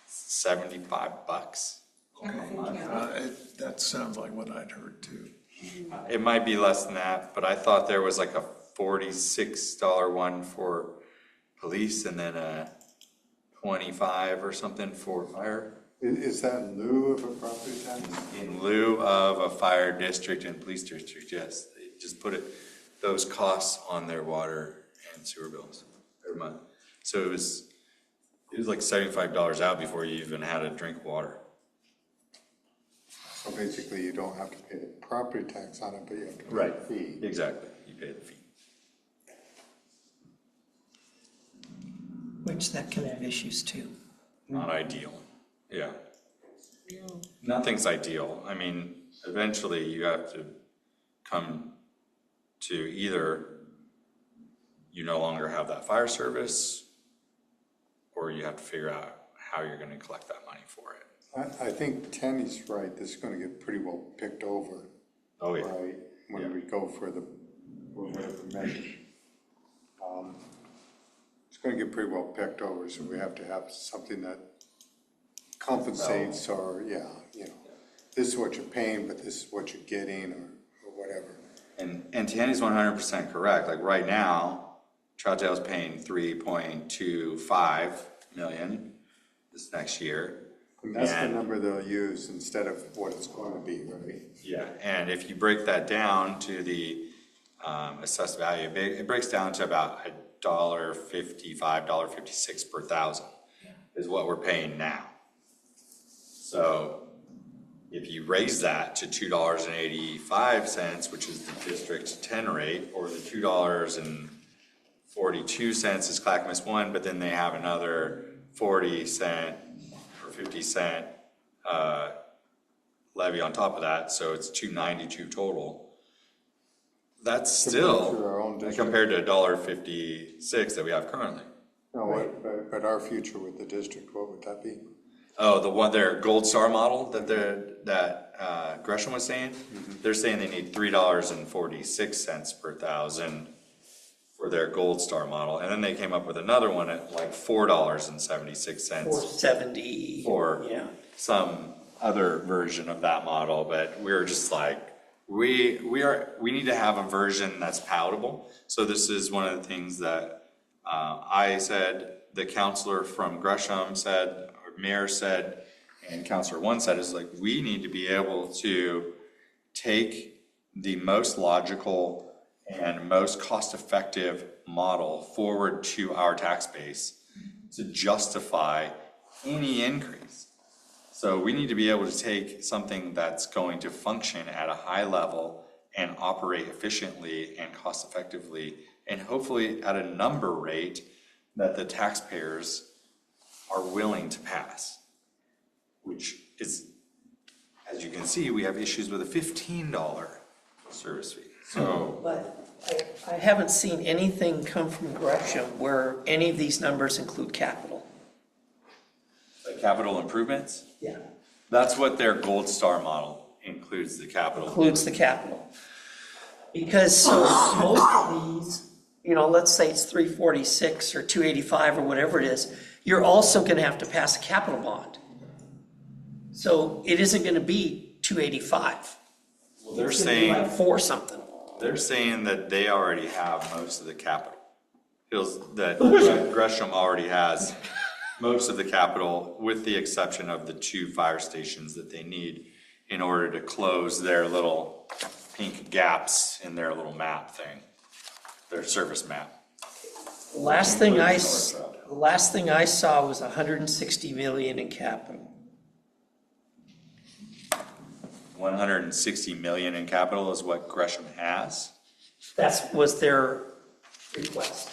$75. That sounds like what I'd heard too. It might be less than that, but I thought there was like a $46 one for police and then a $25 or something for fire. Is that in lieu of a property tax? In lieu of a fire district and police district, yes. They just put those costs on their water and sewer bills every month. So it was like $75 out before you even had to drink water. So basically, you don't have to pay the property tax on it, but you have to pay the fee. Exactly. You pay the fee. Which that can have issues too. Not ideal. Yeah. Nothing's ideal. I mean, eventually you have to come to either you no longer have that fire service, or you have to figure out how you're going to collect that money for it. I think Tanny's right, this is gonna get pretty well picked over. Oh, yeah. Right, when Yeah. we go for whatever measure. It's gonna get pretty well picked over, so we have to have something that compensates, or, you know, this is what you're paying, but this is what you're getting, or whatever. And Tanny's 100% correct. Like right now, Troutdale's paying $3.25 million this next year. And that's the And- number they'll use instead of what it's going to be, right? Yeah, and if you break that down to the assessed value, it breaks down to about $1.55, $1.56 per thousand is what we're paying now. So if you raise that to $2.85, which is the District 10 rate, or the $2.42 is Clackamas 1, but then they have another 40-cent or 50-cent levy on top of that, so it's $2.92 total. That's Compared to our own still district. compared to $1.56 that we have currently. No, but our future with the district, what would that be? Oh, the one, their Gold Star model that Gresham was saying? They're saying they need $3.46 per thousand for their Gold Star model. And then they came up with another one at like $4.76 470. for Yeah. some other version of that model. But we're just like, we need to have a version that's palatable. So this is one of the things that I said, the counselor from Gresham said, or mayor said, and Counselor One said, is like, we need to be able to take the most logical and most cost-effective model forward to our tax base to justify any increase. So we need to be able to take something that's going to function at a high level and operate efficiently and cost-effectively, and hopefully at a number rate that the taxpayers are willing to pass, which is, as you can see, we have issues with a $15 service fee. So, But I haven't seen anything come from Gresham where any of these numbers include capital. the capital improvements, Yeah. that's what their Gold Star model includes, the capital. Includes the capital. Because so most of these, let's say it's 346 or 285 or whatever it is, you're also gonna have to pass a capital bond. So it isn't gonna be 285. Well, they're It's gonna be like saying, four something. they're saying that they already have most of the capital. Feels that Gresham already has most of the capital, with the exception of the 2 fire stations that they need in order to close their little pink gaps in their little map thing, their service map. The last thing I Including saw was 160 million in capital. 160 million in capital is what Gresham has. Was their request.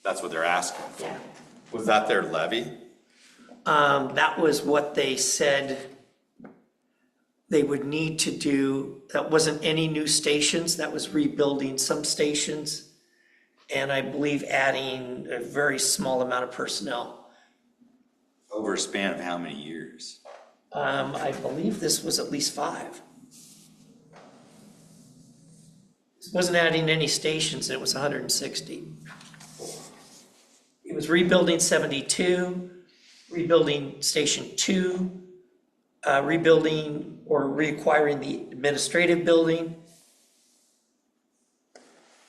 That's what they're asking for. Yeah. Was that their levy? That was what they said they would need to do. That wasn't any new stations, that was rebuilding some stations. And I believe adding a very small amount of personnel. Over a span of how many years? I believe this was at least 5. It wasn't adding any stations, it was 160. It was rebuilding 72, rebuilding Station 2, rebuilding or reacquiring the administrative building.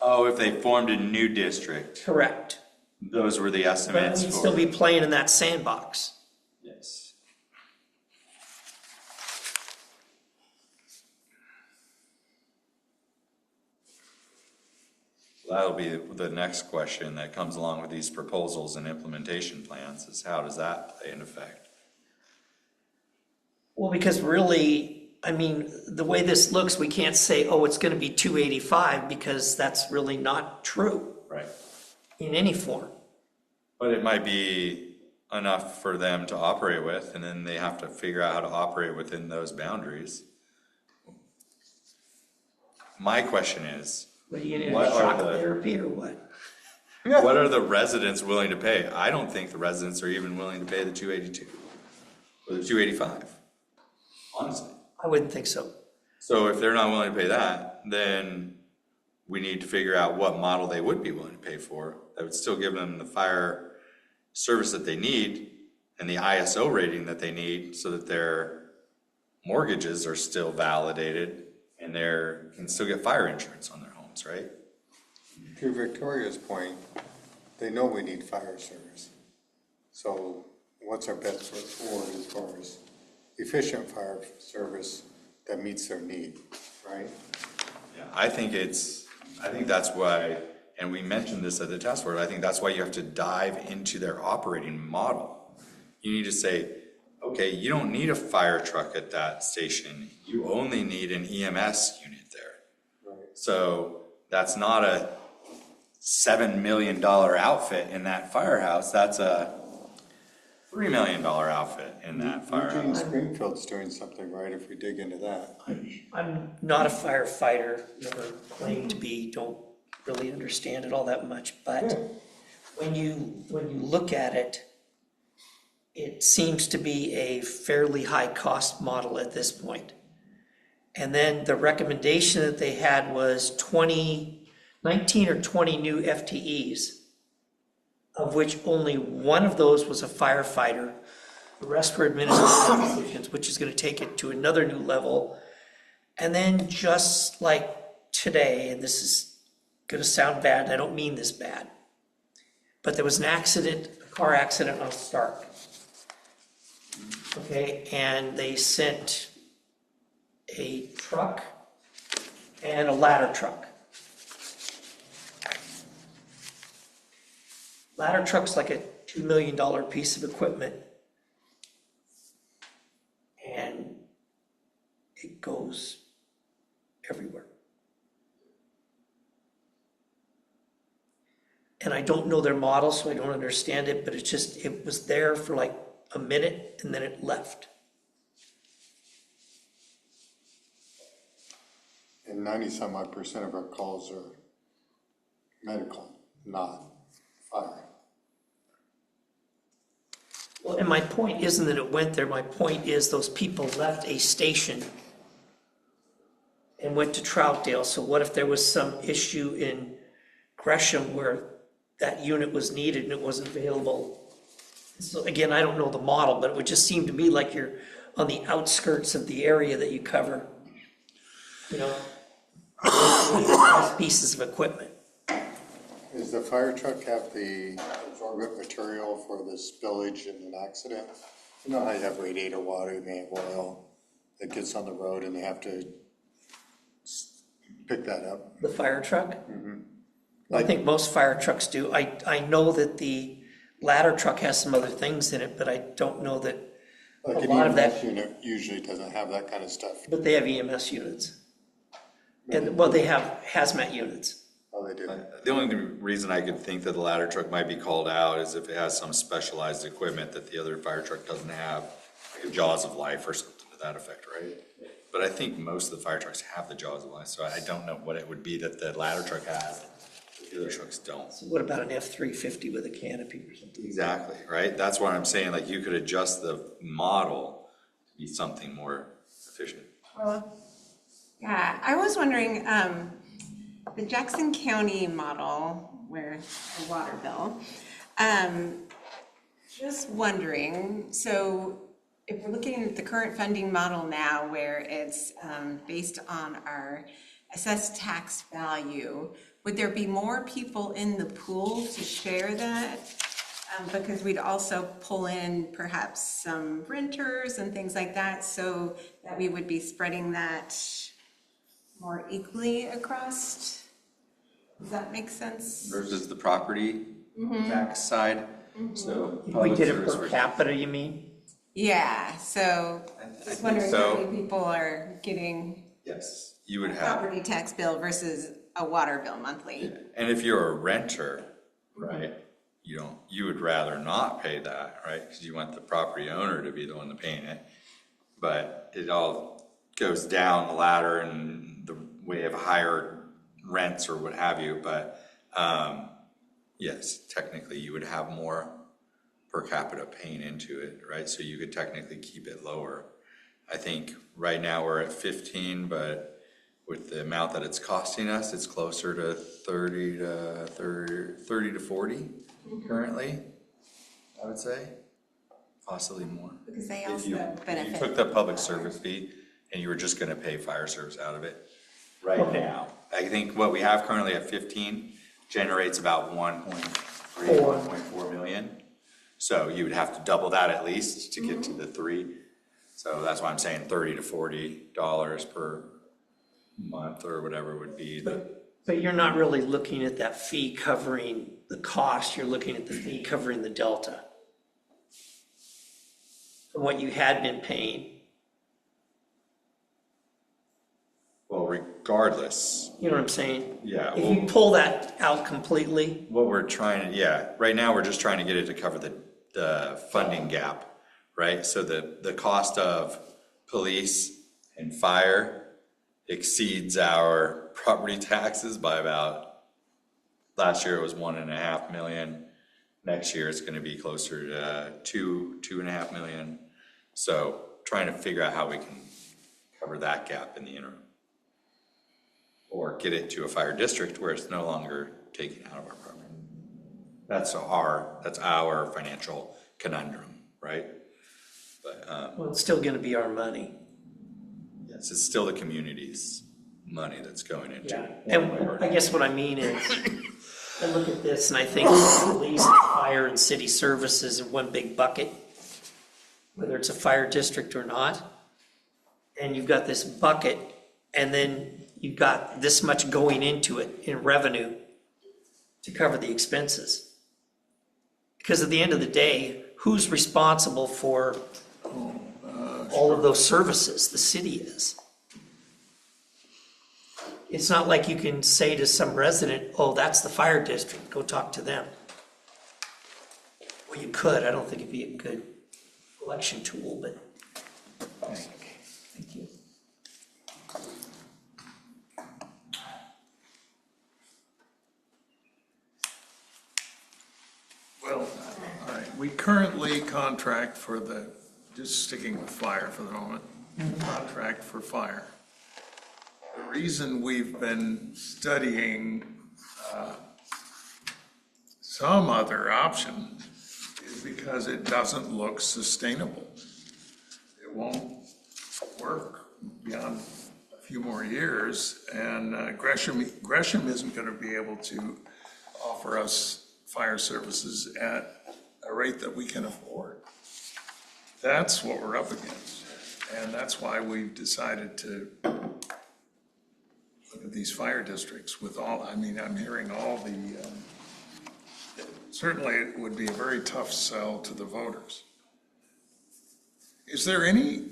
Oh, if they formed a new district, Correct. those were the But estimates we'd for. still be playing in that sandbox. Yes. That'll be the next question that comes along with these proposals and implementation plans, is how does that play in effect? Well, because really, the way this looks, we can't say, oh, it's gonna be 285, because that's really not true Right. in any form. But it might be enough for them to operate with, and then they have to figure out how to operate within those boundaries. My question is, What, are you gonna What do are shock the- therapy or what? what are the residents willing to pay? I don't think the residents are even willing to pay the 282 or the 285, honestly. I wouldn't think so. So if they're not willing to pay that, then we need to figure out what model they would be willing to pay for that would still give them the fire service that they need and the ISO rating that they need, so that their mortgages are still validated and they can still get fire insurance on their homes, right? To Victoria's point, they know we need fire service. So what's our best foot forward as far as efficient fire service that meets their need, right? Yeah, I think that's why, and we mentioned this at the task force, I think that's why you have to dive into their operating model. You need to say, okay, you don't need a fire truck at that station. You only need an EMS unit there. Right. So that's not a $7 million outfit in that firehouse. That's a $3 million outfit in that fire. Eugene Springfield's doing something right if we dig into that. I'm not a firefighter, never claimed to be, don't really understand it all that much, but when you look at it, it seems to be a fairly high-cost model at this point. And then the recommendation that they had was 19 or 20 new FTEs, of which only one of those was a firefighter. The rest were administrative positions, which is gonna take it to another new level. And then just like today, and this is gonna sound bad, and I don't mean this bad, but there was an accident, a car accident on Stark. Okay, and they sent a truck and a ladder truck. Ladder truck's like a $2 million piece of equipment. And it goes everywhere. And I don't know their model, so I don't understand it, but it was there for like a minute and then it left. And 90-some odd percent of our calls are medical, not fire. Well, and my point isn't that it went there, my point is those people left a station and went to Troutdale, so what if there was some issue in Gresham where that unit was needed and it wasn't available? So again, I don't know the model, but it would just seem to me like you're on the outskirts of the area that you cover, you know, pieces of equipment. Does the fire truck have the absorbent material for the spillage in an accident? You know how you have radiator water, you may have oil that gets on the road and they have to pick that up? The fire truck? I think most fire trucks do. I know that the ladder truck has some other things in it, but I don't know that Like a an lot of EMS that, unit usually doesn't have that kind of stuff. but they have EMS units. And, well, they have hazmat units. Oh, they do. The only reason I could think that the ladder truck might be called out is if it has some specialized equipment that the other fire truck doesn't have, like a jaws of life or something to that effect, right? But I think most of the fire trucks have the jaws of life, so I don't know what it would be that the ladder truck has, that the other trucks don't. So what about an F-350 with a canopy or something? Exactly, right? That's what I'm saying, like you could adjust the model to be something more efficient. Yeah, I was wondering, the Jackson County model, where the water bill, just wondering, so if we're looking at the current funding model now, where it's based on our assessed tax value, would there be more people in the pool to share that? Because we'd also pull in perhaps some renters and things like that, so that we would be spreading that more equally across. Does that make sense? Versus the property tax side, so. We public did it service per versus- capita, you mean? Yeah, so I just think wondering how so. many people are getting Yes, you would a have. property tax bill versus a water bill monthly. And if you're a renter, right, you would rather not pay that, right? Because you want the property owner to be the one to paying it. But it all goes down the ladder and the way of higher rents or what have you. But yes, technically you would have more per capita paying into it, right? So you could technically keep it lower. I think right now we're at 15, but with the amount that it's costing us, it's closer to 30 to 40 currently, I would say, possibly more. Because they If also you took benefit. the public service fee and you were just gonna pay fire service out of it right now. I think what we have currently at 15 generates about 1.3, 1.4 million. So you would have to double that at least to get to the 3. So that's why I'm saying $30 to $40 per month or whatever would be the. But you're not really looking at that fee covering the cost, you're looking at the fee covering the delta from what you had been paying. Well, regardless, You know what I'm saying? yeah, If you pull that out completely, what we're trying to, right now, we're just trying to get it to cover the the funding gap, right? So the cost of police and fire exceeds our property taxes by about, last year it was 1.5 million. Next year it's gonna be closer to 2.5 million. So trying to figure out how we can cover that gap in the interim. Or get it to a fire district where it's no longer taken out of our property. That's our financial conundrum, right? But, Well, it's still gonna be our money. yes, it's still the community's money that's going into it. And I guess what I mean is, I look at this and I think police, fire, and city services in one big bucket, whether it's a fire district or not. And you've got this bucket, and then you've got this much going into it in revenue to cover the expenses. Because at the end of the day, who's responsible for all of those services? The city is. It's not like you can say to some resident, oh, that's the fire district, go talk to them. Well, you could, I don't think it'd be a good election tool, but. Thank you. Well, all right, we currently contract for just sticking with fire for the moment, contract for fire. The reason we've been studying some other option is because it doesn't look sustainable. It won't work beyond a few more years, and Gresham isn't going to be able to offer us fire services at a rate that we can afford. That's what we're up against, and that's why we've decided to look at these fire districts with all, I mean, I'm hearing all the, certainly it would be a very tough sell to the voters. Is there any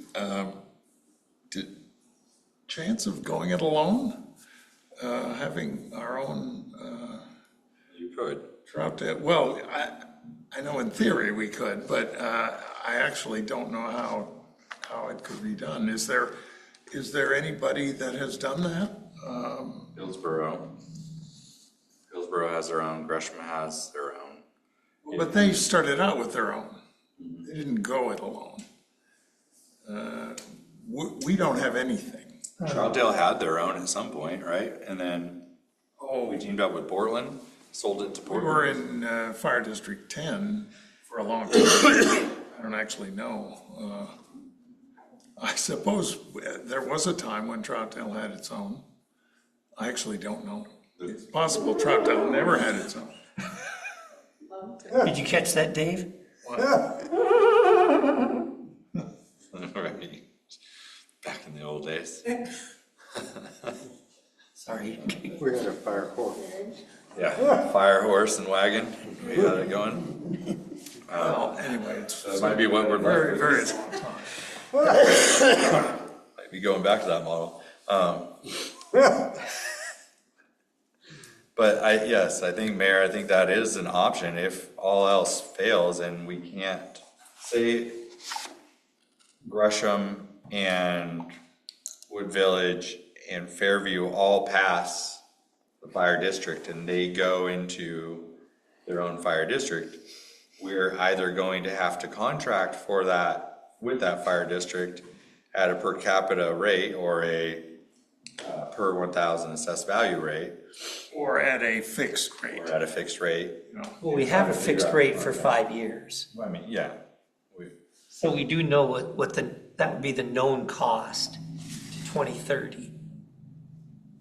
chance of going it alone? Having our own You could. Troutdale? Well, I know in theory we could, but I actually don't know how it could be done. Is there anybody that has done that? Hillsborough has their own, Gresham has their own. But they started out with their own. They didn't go it alone. We don't have anything. Troutdale had their own at some point, right? And then we teamed up with Portland, sold it to We Portland. were in Fire District 10 for a long time. I don't actually know. I suppose there was a time when Troutdale had its own. I actually don't know. It's possible Troutdale never had its own. Did you catch that, Dave? Right. Back in the old days. Sorry. We had a fire horse. Yeah, fire horse and wagon, we got it going. Well, anyway, That might be what we're very, very, very long time. might be going back to that model. But yes, I think, Mayor, I think that is an option if all else fails and we can't, say Gresham and Wood Village and Fairview all pass the fire district and they go into their own fire district, we're either going to have to contract for that, with that fire district at a per capita rate or a per 1,000 assessed value rate. Or at a fixed rate. Or at a fixed rate. Well, we have a fixed rate for 5 years. I mean, yeah. So we do know what that would be the known cost to 2030.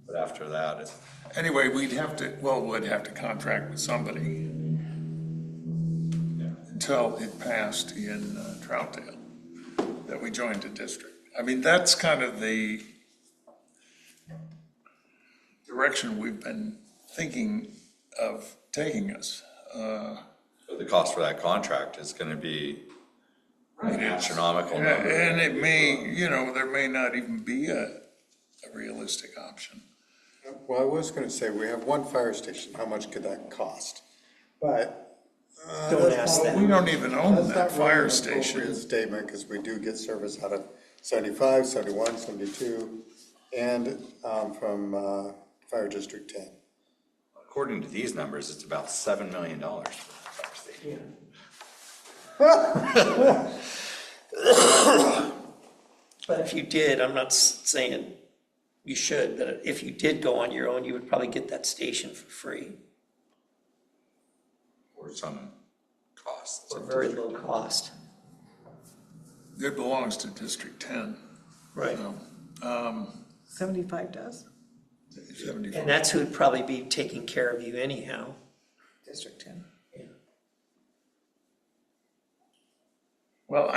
But after that, it's. Anyway, we'd have to contract with somebody until it passed in Troutdale, that we joined a district. I mean, that's kind of the direction we've been thinking of taking us. The cost for that contract is gonna be an astronomical number. And it may, there may not even be a realistic option. Well, I was gonna say, we have one fire station, how much could that cost? But Don't ask Well, that. we don't even own That's that not fire really an appropriate station. statement, because we do get service out of 75, 71, 72, and from Fire District 10. According to these numbers, it's about $7 million for the fire station. But if you did, I'm not saying you should, but if you did go on your own, you would probably get that station for free Or some costs. for very low cost. It belongs to District 10. Right. So, 75 does, 75. And that's who'd probably be taking care of you anyhow. District 10. Well,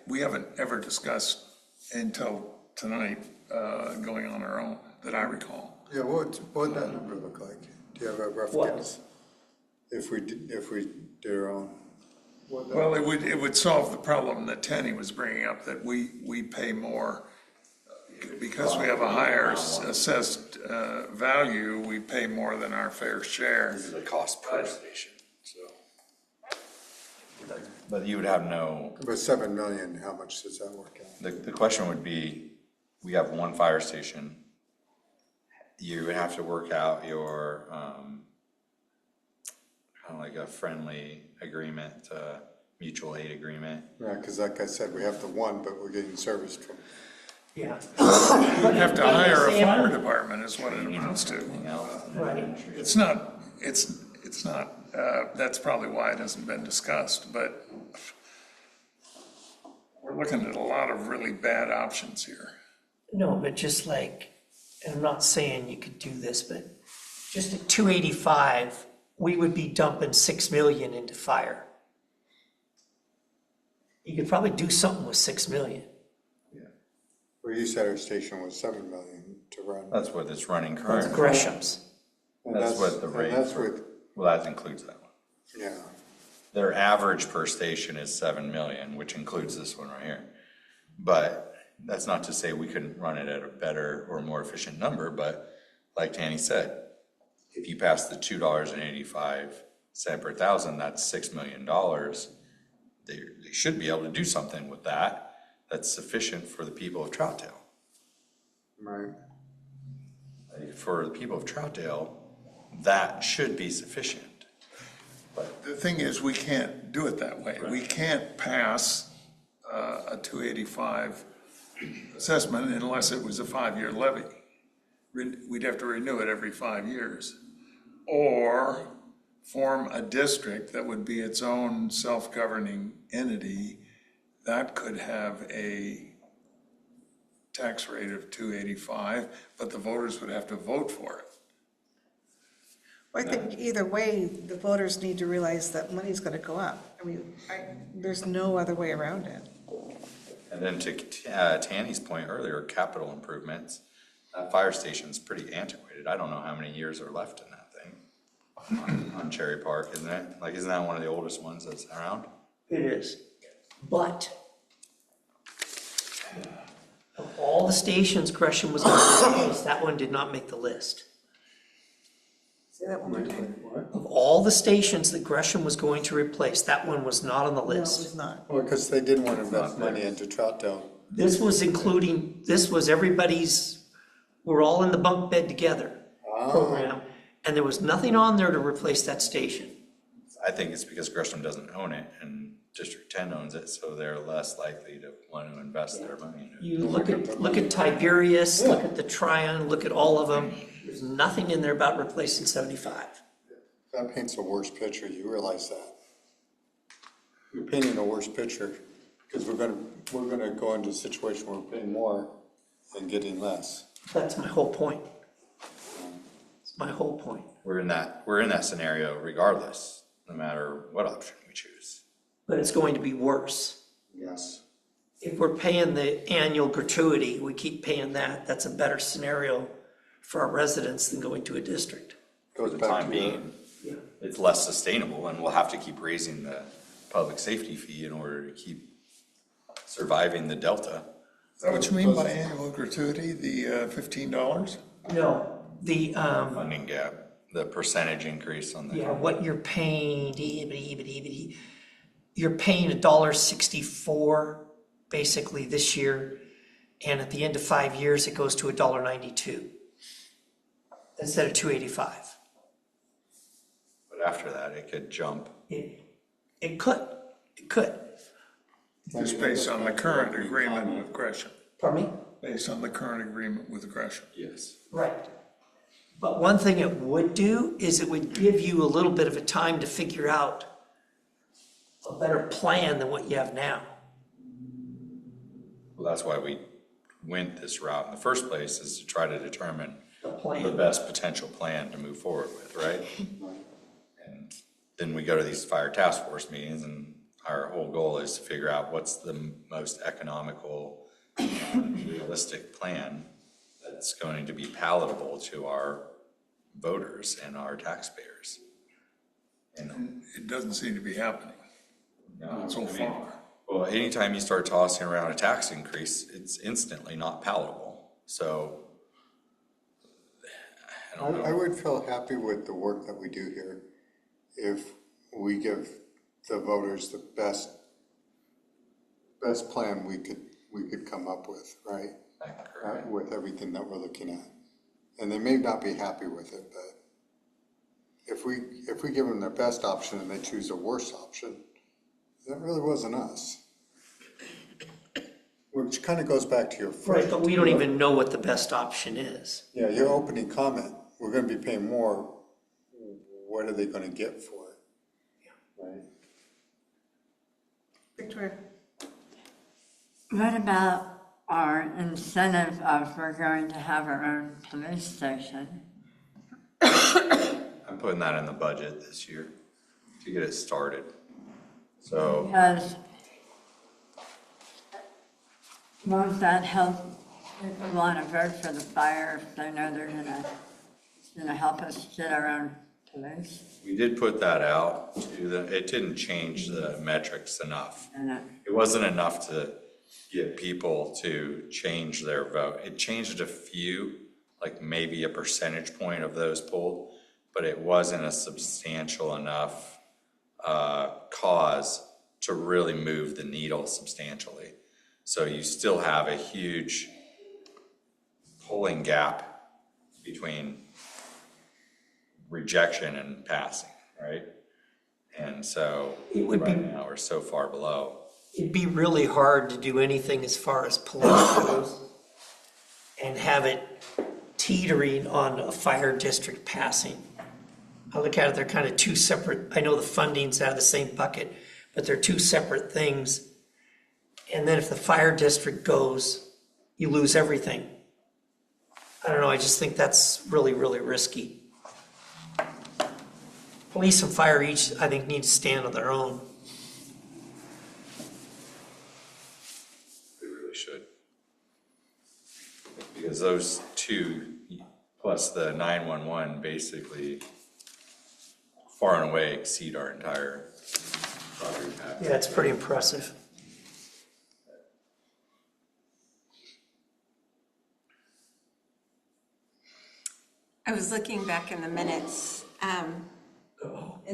we haven't ever discussed until tonight, going on our own, that I recall. Yeah, what would that number look like? Do you have a rough What? guess? If we did our own? What would that- Well, it would solve the problem that Tenny was bringing up, that we pay more, because we have a higher assessed value, we pay more than our fair share. This is the cost per station, so. But you would have no, With 7 million, how much does that work out? the question would be, we have one fire station. You would have to work out your, kind of like a friendly agreement, mutual aid agreement. Yeah, because like I said, we have the one, but we're getting service from, Yeah. You have to hire a fire department is what it amounts to. Anything else? Right. It's not, that's probably why it hasn't been discussed, but we're looking at a lot of really bad options here. No, but just like, and I'm not saying you could do this, but just at 285, we would be dumping 6 million into fire. You could probably do something with 6 million. where you said our station was 7 million to run. That's what it's running That's currently. Gresham's. And That's what the rate And that's for- with, Well, that includes that one. yeah, Their average per station is 7 million, which includes this one right here. But that's not to say we couldn't run it at a better or more efficient number, but like Tanny said, if you pass the $2.85 per thousand, that's $6 million. They should be able to do something with that that's sufficient for the people of Troutdale. right. For the people of Troutdale, that should be sufficient. The thing is, we can't do it that way. We can't pass a 285 assessment unless it was a 5-year levy. We'd have to renew it every 5 years. Or form a district that would be its own self-governing entity that could have a tax rate of 285, but the voters would have to vote for it. Well, I think either way, the voters need to realize that money's gonna go up. I mean, there's no other way around it. And then to Tanny's point earlier, capital improvements, that fire station's pretty antiquated. I don't know how many years are left in that thing on Cherry Park, isn't it? Like, isn't that one of the oldest ones that's around? It is. But of all the stations Gresham was going to replace, that one did not make the list. Say that one more time. Of all the stations that Gresham was going to replace, that one was not on the No, it list. was not. Well, because they didn't want to invest money into Troutdale. This was including, this was everybody's, we're all in the bunk bed together program, and there was nothing on there to replace that station. I think it's because Gresham doesn't own it and District 10 owns it, so they're less likely to want to invest their money in it. You look at Tiberius, look at the Tryon, look at all of them, there's nothing in there about replacing 75. That paints a worse picture, you realize that? You're painting a worse picture, because we're gonna go into a situation where we're paying more and getting less. That's my whole point. It's my whole point. We're in that scenario regardless, no matter what option we choose. But it's going to be worse. Yes. If we're paying the annual gratuity, we keep paying that, that's a better scenario for our residents than going to a district. For the time being, it's less sustainable, and we'll have to keep raising the public safety fee in order to keep surviving the delta. Is that what you mean by annual gratuity, the $15? No, the, Funding gap. the percentage increase on the. Yeah, what you're paying, you're paying $1.64 basically this year, and at the end of 5 years, it goes to $1.92 instead of $2.85. But after that, it could jump. It could. Just based on the current agreement with Gresham, Pardon me? based on the current agreement with Gresham. Yes. Right. But one thing it would do is it would give you a little bit of a time to figure out a better plan than what you have now. Well, that's why we went this route in the first place, is to try to determine The the plan. best potential plan to move forward with, right? And then we go to these fire task force meetings, and our whole goal is to figure out what's the most economical, realistic plan that's going to be palatable to our voters and our taxpayers. And It doesn't seem to be happening so far. well, anytime you start tossing around a tax increase, it's instantly not palatable. So, I don't know. I would feel happy with the work that we do here if we give the voters the best plan we could come up with, right? With everything that we're looking at. And they may not be happy with it, but if we give them their best option and they choose a worse option, that really wasn't us. Which kind of goes back to your first. Right, but we don't even know what the best option is. Yeah, your opening comment, we're gonna be paying more, what are they gonna get for it? Right? Victoria? What about our incentive of we're going to have our own police station? I'm putting that in the budget this year to get it started. So, Because won't that help people want to vote for the fire if they know they're gonna help us get our own police? we did put that out it didn't change the metrics enough. And It wasn't enough to get people to change their vote. It changed a few, like maybe a percentage point of those polled, but it wasn't a substantial enough cause to really move the needle substantially. So you still have a huge polling gap between rejection and passing, right? And so It would be- right now we're so far below. It'd be really hard to do anything as far as police goes and have it teetering on a fire district passing. I look at it, they're kind of two separate, I know the funding's out of the same bucket, but they're two separate things. And then if the fire district goes, you lose everything. I don't know, I just think that's really, really risky. Police and fire each, I think, need to stand on their own. We really should. Because those two, plus the 911, basically far and away exceed our entire property tax. Yeah, it's pretty impressive. I was looking back in the minutes, and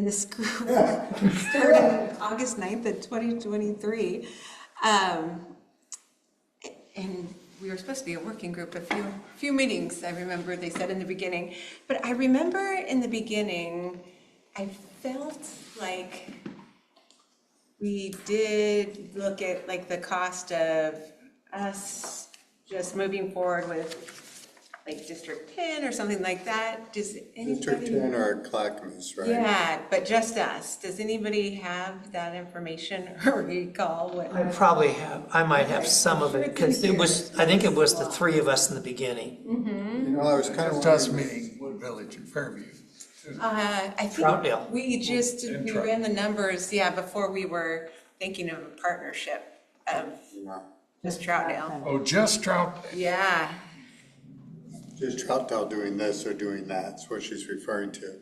this group started August 9th of 2023. And we were supposed to be a working group, a few meetings, I remember they said in the beginning. But I remember in the beginning, I felt like we did look at like the cost of us just moving forward with like District 10 or something like that. Does anybody? District 10 or Clackamas, right? Yeah, but just us. Does anybody have that information or recall what? I probably have, I might have some of it, because it was, I think it was the three of us in the beginning. You know, I was kind of It's us wondering, meeting Wood Village and Fairview. I think Troutdale. we just, And we ran the numbers, yeah, before we were thinking of a partnership of you know, just Troutdale. Oh, just Trout, Yeah, just Troutdale doing this or doing that, is what she's referring to.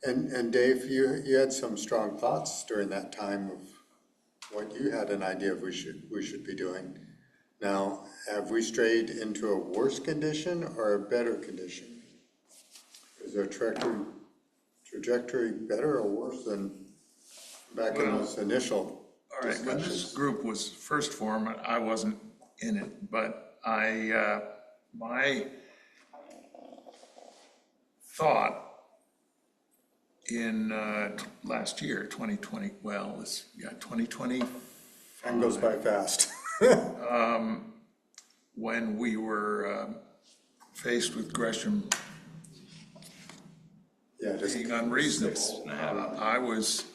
And Dave, you had some strong thoughts during that time of what you had an idea of we should be doing. Now, have we strayed into a worse condition or a better condition? Is their trajectory better or worse than back in those initial All right, when this discussions? group was first formed, I wasn't in it, but my thought in last year, 2020, 2020, Time goes by fast. when we were faced with Gresham Yeah, just being unreasonable, I was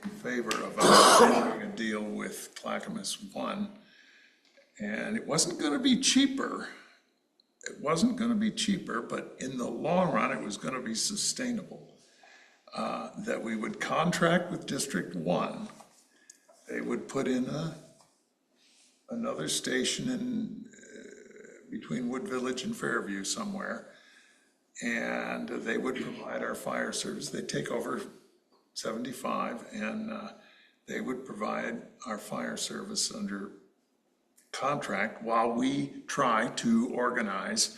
in favor of having a deal with Clackamas One, and it wasn't going to be cheaper. It wasn't going to be cheaper, but in the long run, it was going to be sustainable. That we would contract with District One. They would put in another station in between Wood Village and Fairview somewhere, and they would provide our fire service. They'd take over 75, and they would provide our fire service under contract while we try to organize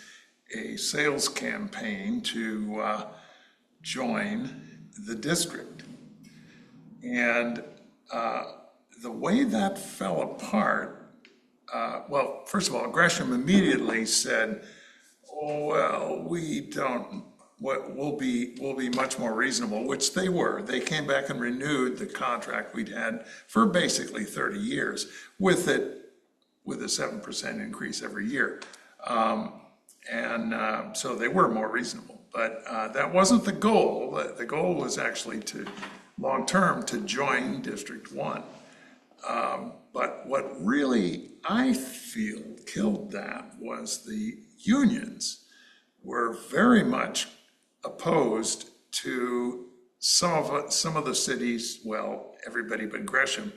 a sales campaign to join the district. And the way that fell apart, well, first of all, Gresham immediately said, "Oh, well, we'll be much more reasonable," which they were. They came back and renewed the contract we'd had for basically 30 years with a 7% increase every year. So they were more reasonable, but that wasn't the goal. The goal was actually long-term, to join District 1. But what really, I feel, killed that was the unions were very much opposed to some of the cities, well, everybody but Gresham,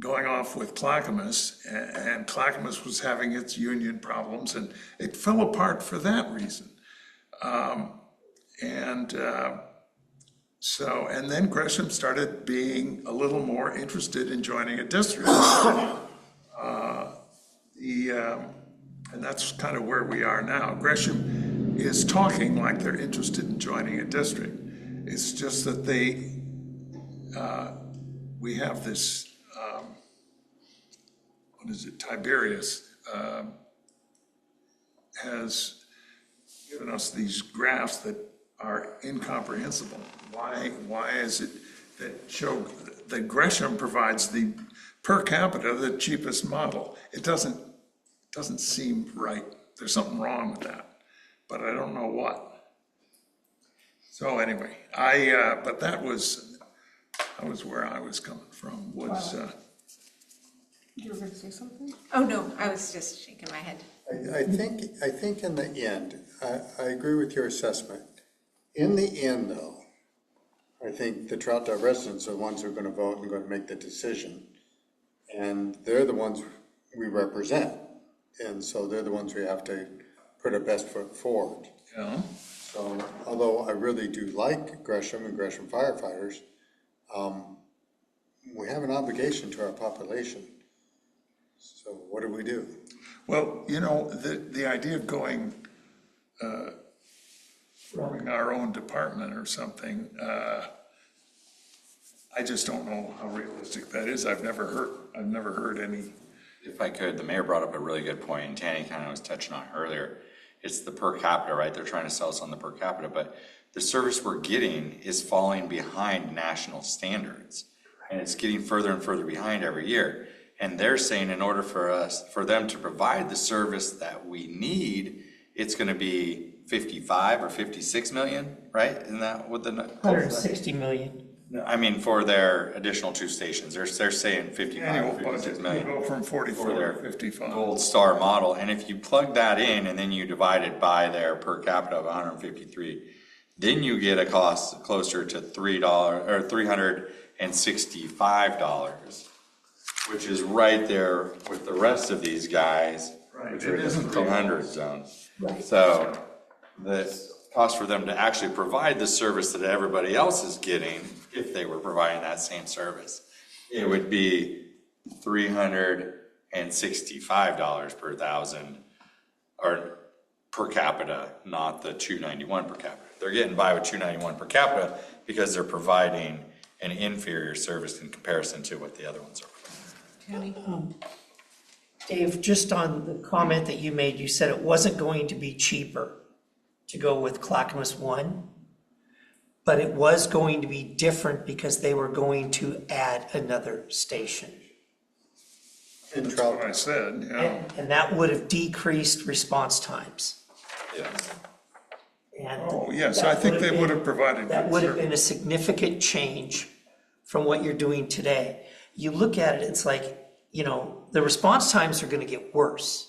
going off with Clackamas, and Clackamas was having its union problems, and it fell apart for that reason. And then Gresham started being a little more interested in joining a district. And that's kind of where we are now. Gresham is talking like they're interested in joining a district. It's just that we have this, Tiberius has given us these graphs that are incomprehensible. Why is it that Gresham provides the per capita the cheapest model? It doesn't seem right. There's something wrong with that, but I don't know what. So anyway, but that was where I was coming from. You were going to say something? Oh, no, I was just shaking my head. I think in the end, I agree with your assessment. In the end, though, I think the Troutdale residents are the ones who are going to vote and going to make the decision. And they're the ones we represent. And so they're the ones we have to put our best foot forward. Yeah. So although I really do like Gresham and Gresham firefighters, we have an obligation to our population. So what do we do? Well, the idea of going, forming our own department or something, I just don't know how realistic that is. I've never heard any. If I could, the mayor brought up a really good point, and Tanny kind of was touching on it earlier. It's the per capita, right? They're trying to sell us on the per capita, but the service we're getting is falling behind national standards, and it's getting further and further behind every year. And they're saying in order for them to provide the service that we need, it's going to be 55 or 56 million, right? Isn't that what the 160 million. I mean, for their additional 2 stations, they're saying 55 Annual or 56 budget, million. you go from 44 For their to 55. Gold Star model, and if you plug that in and then you divide it by their per capita of 153, then you get a cost closer to $3 or $365, which is right there with the rest of these guys, Right. which It are in the isn't 200 zone. Right. So the cost for them to actually provide the service that everybody else is getting, if they were providing that same service, it would be $365 per thousand, or per capita, not the 291 per capita. They're getting by with 291 per capita because they're providing an inferior service in comparison to what the other ones are. Tammy? Dave, just on the comment that you made, you said it wasn't going to be cheaper to go with Clackamas 1, but it was going to be different because they were going to add another station. In That's what I Troutdale. said, yeah. And that would have decreased response times. Yeah. And Oh, yes, that I think they been- would have provided That good would have service. been a significant change from what you're doing today. You look at it, it's like, you know, the response times are gonna get worse.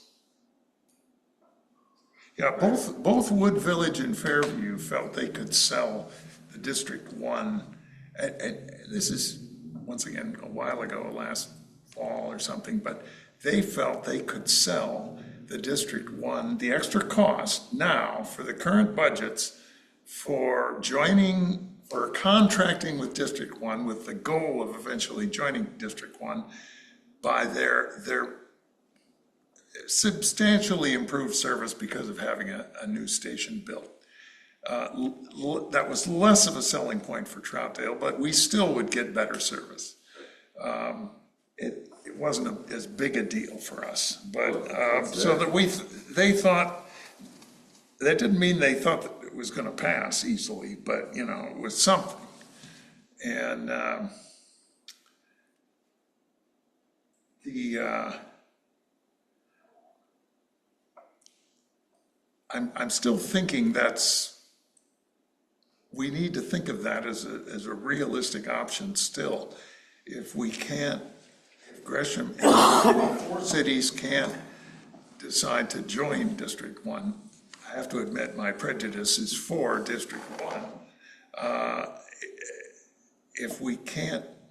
Yeah, both Wood Village and Fairview felt they could sell the District 1. And this is, once again, a while ago, last fall or something, but they felt they could sell the District 1, the extra cost now for the current budgets for joining, for contracting with District 1 with the goal of eventually joining District 1 by their substantially improved service because of having a new station built. That was less of a selling point for Troutdale, but we still would get better service. It wasn't as big a deal for us, but, so that they thought, that didn't mean they thought that it was gonna pass easily, but, you know, it was something. And, I'm still thinking we need to think of that as a realistic option still. If we can't, if Gresham, if 4 cities can't decide to join District 1, I have to admit my prejudice is for District 1.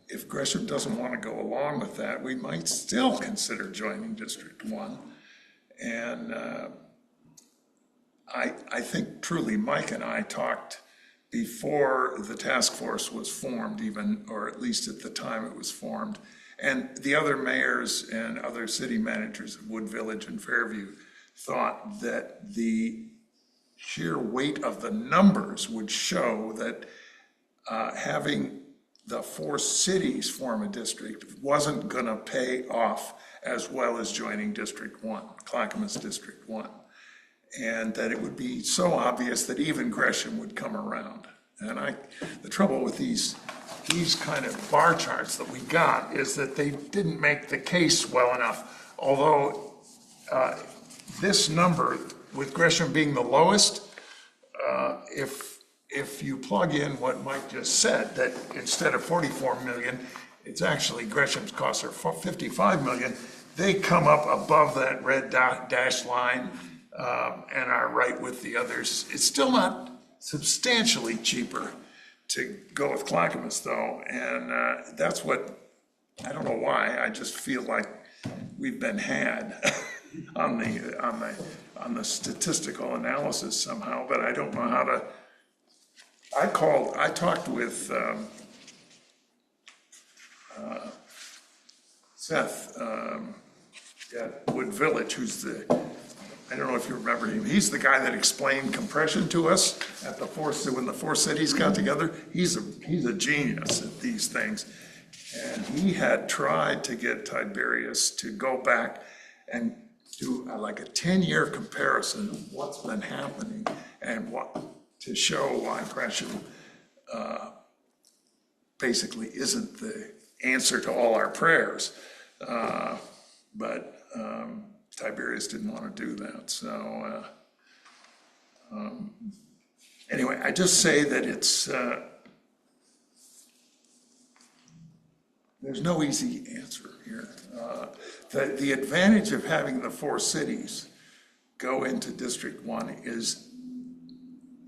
If Gresham doesn't want to go along with that, we might still consider joining District 1. And I think truly Mike and I talked before the task force was formed even, or at least at the time it was formed. And the other mayors and other city managers of Wood Village and Fairview thought that the sheer weight of the numbers would show that having the 4 cities form a district wasn't gonna pay off as well as joining District 1, Clackamas District 1. And that it would be so obvious that even Gresham would come around. And the trouble with these kind of bar charts that we got is that they didn't make the case well enough. Although this number, with Gresham being the lowest, if you plug in what Mike just said, that instead of 44 million, it's actually Gresham's costs are 55 million, they come up above that red dash line and are right with the others. It's still not substantially cheaper to go with Clackamas though, and that's what, I don't know why, I just feel like we've been had on the statistical analysis somehow, but I don't know how to. I talked with Seth at Wood Village, who's I don't know if you remember him. He's the guy that explained compression to us at when the 4 cities got together. He's a genius at these things. And he had tried to get Tiberius to go back and do like a 10-year comparison of what's been happening and to show why Gresham basically isn't the answer to all our prayers. But Tiberius didn't want to do that. So anyway, I just say that it's, there's no easy answer here. The advantage of having the 4 cities go into District 1 is,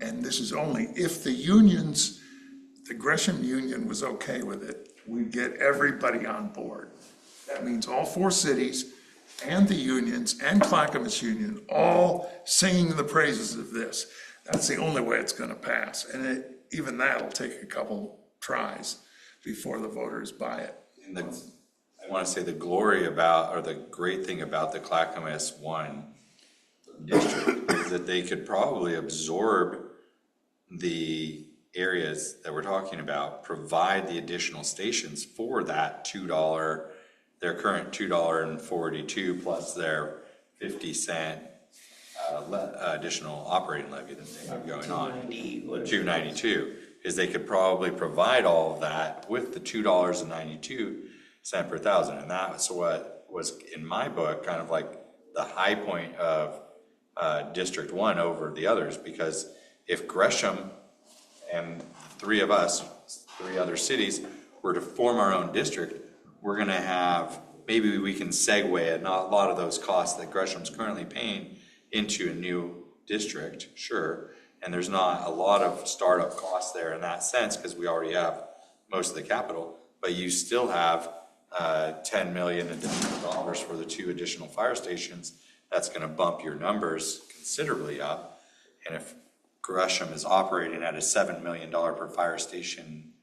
and this is only if the Gresham Union was okay with it, we'd get everybody on board. That means all 4 cities and the unions and Clackamas Union all singing the praises of this. That's the only way it's going to pass. And even that'll take a couple tries before the voters buy it. And I want to say the glory about, or the great thing about the Clackamas 1 district is that they could probably absorb the areas that we're talking about, provide the additional stations for that $2, their current $2.42 plus their 50-cent additional operating levy that they have going on. 292 is they could probably provide all of that with the $2.92 per thousand, and that's what was in my book kind of like the high point of District 1 over the others, because if Gresham and three other cities were to form our own district, we're gonna have, maybe we can segue a lot of those costs that Gresham's currently paying into a new district, sure. And there's not a lot of startup costs there in that sense, because we already have most of the capital, but you still have $10 million additional dollars for the 2 additional fire stations. That's gonna bump your numbers considerably up. And if Gresham is operating at a $7 million per fire station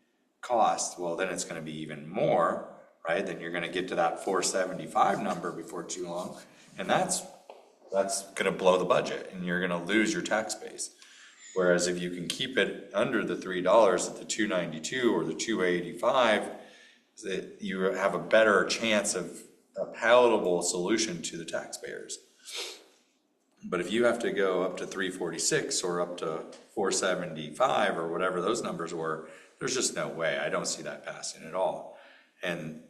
cost, well, then it's gonna be even more, right? Then you're gonna get to that 475 number before too long. And that's gonna blow the budget, and you're gonna lose your tax base. Whereas if you can keep it under the $3 at the 292 or the 285, that you have a better chance of a palatable solution to the taxpayers. But if you have to go up to 346 or up to 475 or whatever those numbers were, there's just no way. I don't see that passing at all. And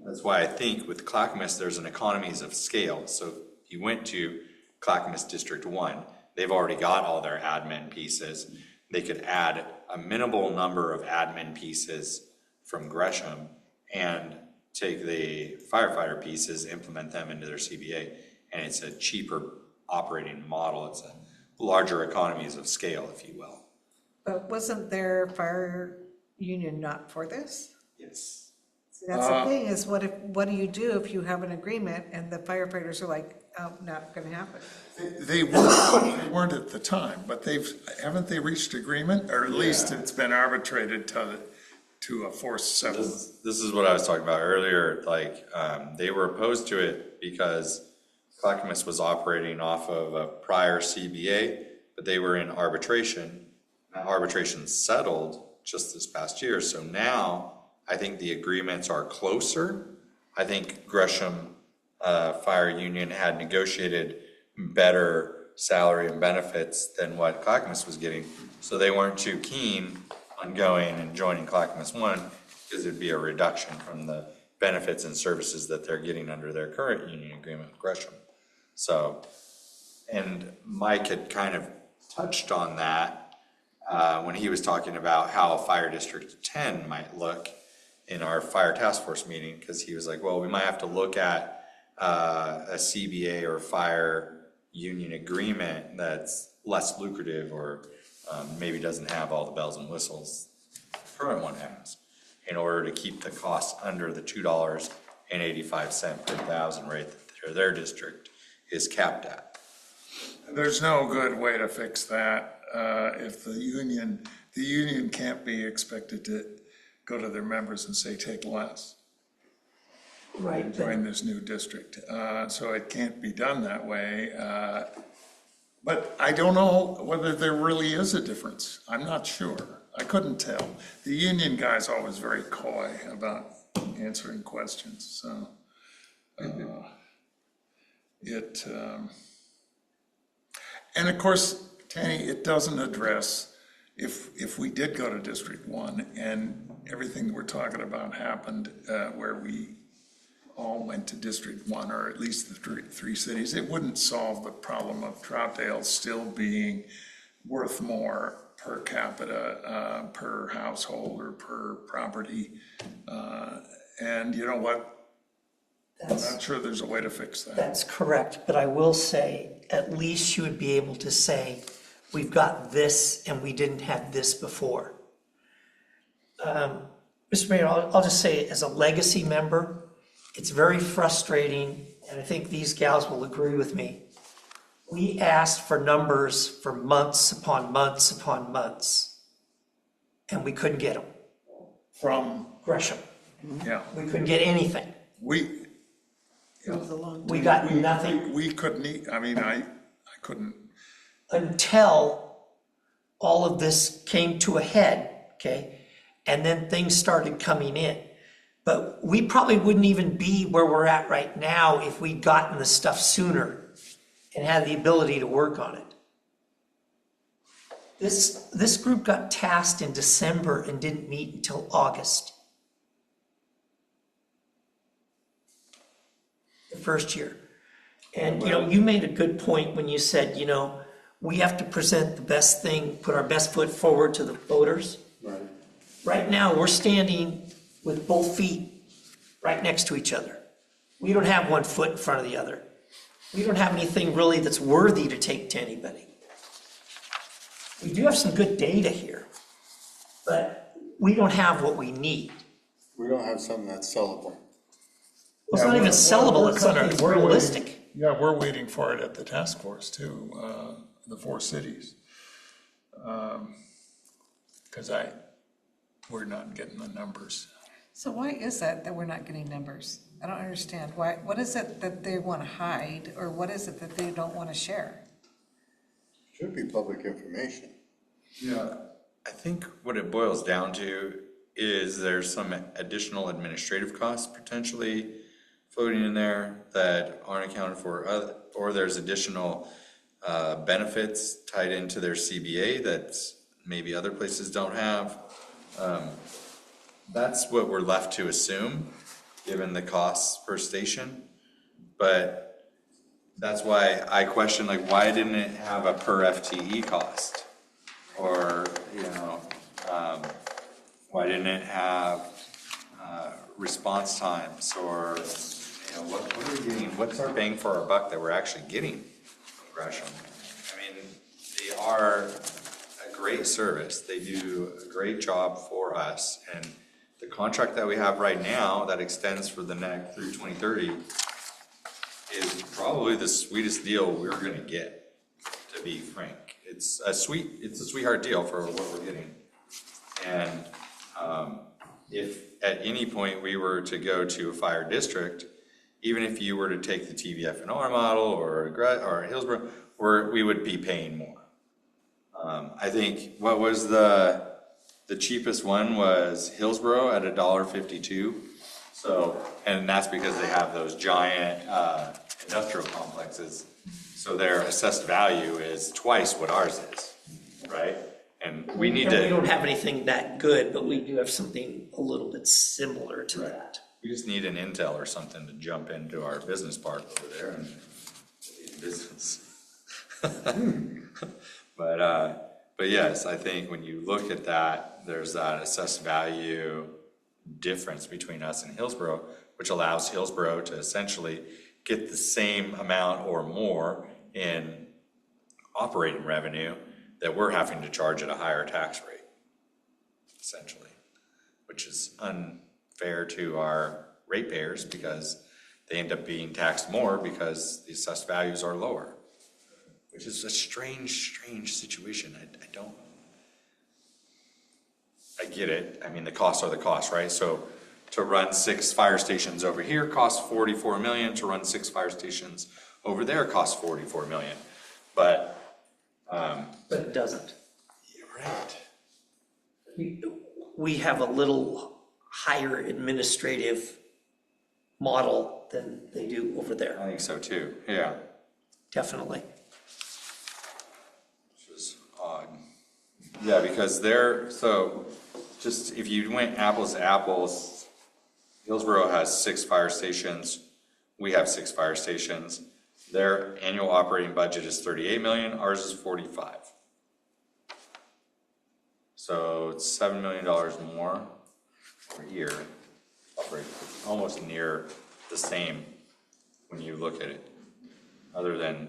that's why I think with Clackamas, there's an economies of scale. So if you went to Clackamas District 1, they've already got all their admin pieces. They could add a minimal number of admin pieces from Gresham and take the firefighter pieces, implement them into their CBA, and it's a cheaper operating model. It's a larger economies of scale, if you will. But wasn't their fire union not for this? Yes. See, that's the thing, is what do you do if you have an agreement and the firefighters are like, oh, not gonna happen? They weren't at the time, but haven't they reached agreement? Or at least it's been arbitrated to a forced settlement. This is what I was talking about earlier. Like, they were opposed to it because Clackamas was operating off of a prior CBA, but they were in arbitration. That arbitration settled just this past year. So now I think the agreements are closer. I think Gresham Fire Union had negotiated better salary and benefits than what Clackamas was getting. So they weren't too keen on going and joining Clackamas 1 because it'd be a reduction from the benefits and services that they're getting under their current union agreement with Gresham. So, and Mike had kind of touched on that when he was talking about how Fire District 10 might look in our fire task force meeting, because he was like, well, we might have to look at a CBA or fire union agreement that's less lucrative or maybe doesn't have all the bells and whistles the current one has, in order to keep the costs under the $2.85 per thousand rate that their district is capped at. There's no good way to fix that. If the union can't be expected to go to their members and say, take less. Right. Join this new district. So it can't be done that way. But I don't know whether there really is a difference. I'm not sure. I couldn't tell. The union guy's always very coy about answering questions, so. And of course, Tanny, it doesn't address, if we did go to District 1 and everything that we're talking about happened where we all went to District 1, or at least the three cities, it wouldn't solve the problem of Troutdale still being worth more per capita, per household, or per property. And you know what? I'm not sure there's a way to fix that. That's correct, but I will say, at least you would be able to say, we've got this and we didn't have this before. Mr. Mayor, I'll just say, as a legacy member, it's very frustrating, and I think these gals will agree with me. We asked for numbers for months upon months upon months, and we couldn't get them. From, Gresham, yeah, we couldn't get anything. we We got nothing. We couldn't I couldn't, until all of this came to a head, okay? And then things started coming in. But we probably wouldn't even be where we're at right now if we'd gotten the stuff sooner and had the ability to work on it. This group got tasked in December and didn't meet until August. The first year. And, you made a good point when you said, we have to present the best thing, put our best foot forward to the voters. Right. Right now, we're standing with both feet right next to each other. We don't have one foot in front of the other. We don't have anything really that's worthy to take to anybody. We do have some good data here, but we don't have what we need. We don't have something that's sellable. It's not even sellable, it's we're realistic. waiting- Yeah, we're waiting for it at the task force too, the 4 cities. Because we're not getting the numbers. So why is that we're not getting numbers? I don't understand. Why, what is it that they want to hide, or what is it that they don't want to share? Should be public information. Yeah. I think what it boils down to is there's some additional administrative costs potentially floating in there that aren't accounted for, or there's additional benefits tied into their CBA that maybe other places don't have. That's what we're left to assume, given the costs per station. But that's why I question, why didn't it have a per FTE cost? Or, why didn't it have response times, or, what are we getting, what's our bang for our buck that we're actually getting from Gresham? I mean, they are a great service, they do a great job for us, and the contract that we have right now that extends for the next through 2030 is probably the sweetest deal we're gonna get, to be frank. It's a sweetheart deal for what we're getting. And if at any point we were to go to a fire district, even if you were to take the TVF&R model or Hillsborough, we would be paying more. I think what was the cheapest one was Hillsborough at $1.52. So, and that's because they have those giant industrial complexes. So their assessed value is twice what ours is, right? And we need to. We don't have anything that good, but we do have something a little bit similar to that. We just need an Intel or something to jump into our business park over there and do business. But yes, I think when you look at that, there's that assessed value difference between us and Hillsborough, which allows Hillsborough to essentially get the same amount or more in operating revenue that we're having to charge at a higher tax rate, essentially, which is unfair to our ratepayers because they end up being taxed more because the assessed values are lower, which is a strange situation. I get it. I mean, the costs are the costs, right? So to run 6 fire stations over here costs $44 million. To run 6 fire stations over there costs $44 million. But it doesn't. You're right. We have a little higher administrative model than they do over I there, think so too. Yeah, definitely. which is odd. Yeah, because just if you went apples to apples, Hillsborough has 6 fire stations. We have 6 fire stations. Their annual operating budget is 38 million. Ours is 45. So it's $7 million more per year. Almost near the same when you look at it. Other than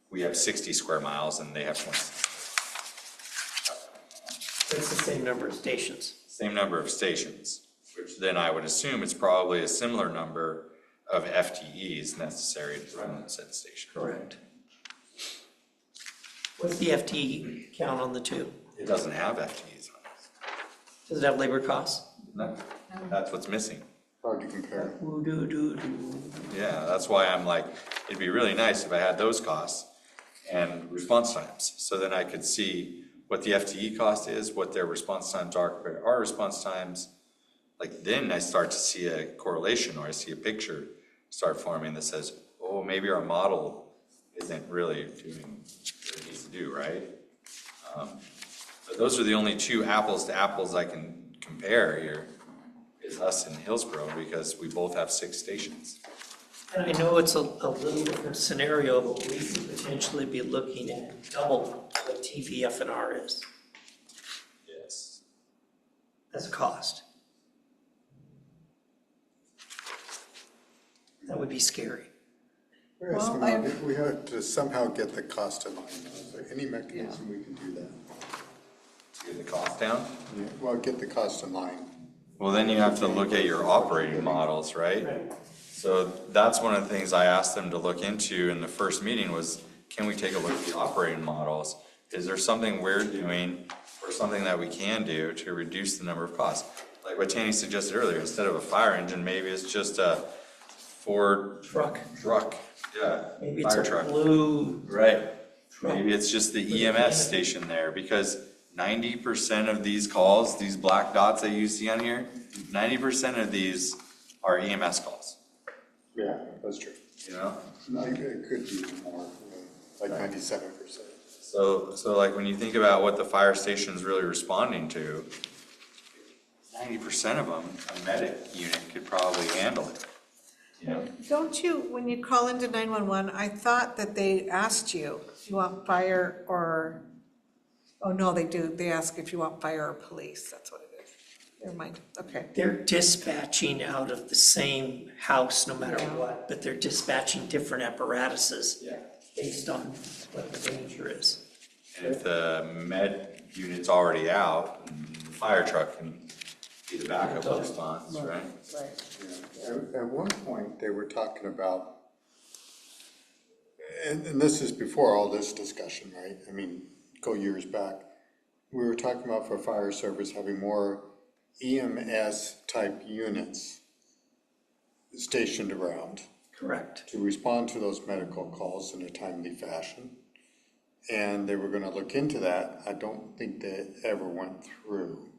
we have 60 square miles and they have 20. It's the same number of stations. Same number of stations, which then I would assume it's probably a similar number of FTEs necessary to run said station. Correct. What's the FTE count on the two? It doesn't have FTEs on it. Does it have labor costs? No, that's what's missing. Hard to compare. Yeah, that's why I'm like, it'd be really nice if I had those costs and response times. So then I could see what the FTE cost is, what their response times are compared to our response times. Like then I start to see a correlation, or I see a picture start forming that says, oh, maybe our model isn't really doing what it needs to do, right? So those are the only two apples to apples I can compare here, is us and Hillsborough, because we both have 6 stations. And I know it's a little different scenario, but we could potentially be looking at double what TVF&R is Yes. as a cost. That would be scary. We have to somehow get the cost in line. Is there any mechanism we can do that? To get the cost down? Yeah, well, get the cost in line. Well, then you have to look at your operating models, right? So that's one of the things I asked them to look into in the first meeting was, can we take a look at the operating models? Is there something we're doing or something that we can do to reduce the number of costs? Like what Tanny suggested earlier, instead of a fire engine, maybe it's just a Ford truck. Yeah. Maybe it's fire a truck. blue. Right. Maybe it's just the EMS station there, because 90% of these calls, these black dots that you see on here, 90% of these are EMS calls, Yeah, that's true. you know? Like, it could be more, like 97%. So like when you think about what the fire station's really responding to, 90% of them, a medic unit could probably handle it, you know? Don't you, when you call into 911, I thought that they asked you if you want fire or, oh, no, they do. They ask if you want fire or police. That's what it is. Never mind. Okay. They're dispatching out of the same house no matter what, but they're dispatching different apparatuses based on what the danger is. And if the med unit's already out, the fire truck can be the backup response, right? Right. Yeah. At one point, they were talking about, and this is before all this discussion, right? I mean, go years back. We were talking about for fire service having more EMS type units stationed around Correct. to respond to those medical calls in a timely fashion. And they were gonna look into that. I don't think they ever went through.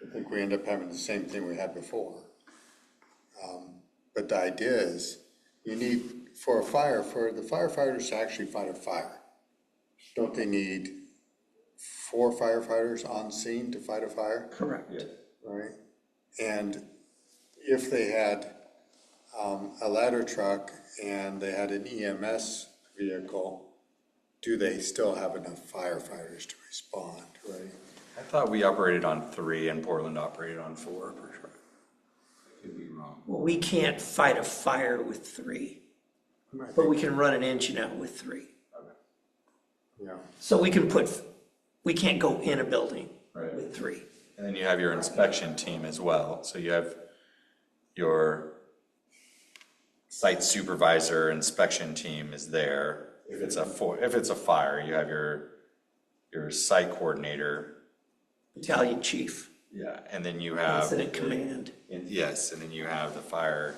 I think we end up having the same thing we had before. But the idea is, you need, for a fire, for the firefighters to actually fight a fire, don't they need 4 firefighters on scene to fight a fire? Correct. Right? And if they had a ladder truck and they had an EMS vehicle, do they still have enough firefighters to respond, right? I thought we operated on 3 and Portland operated on 4 per truck. I could be wrong. Well, we can't fight a fire with 3, but we can run an engine out with 3. Yeah. So we can't go in a building Right. with 3. And then you have your inspection team as well. So you have your site supervisor inspection team is there. If it's a fire, you have your site coordinator. Battalion chief, Yeah, and then you have. incident command. Yes, and then you have the fire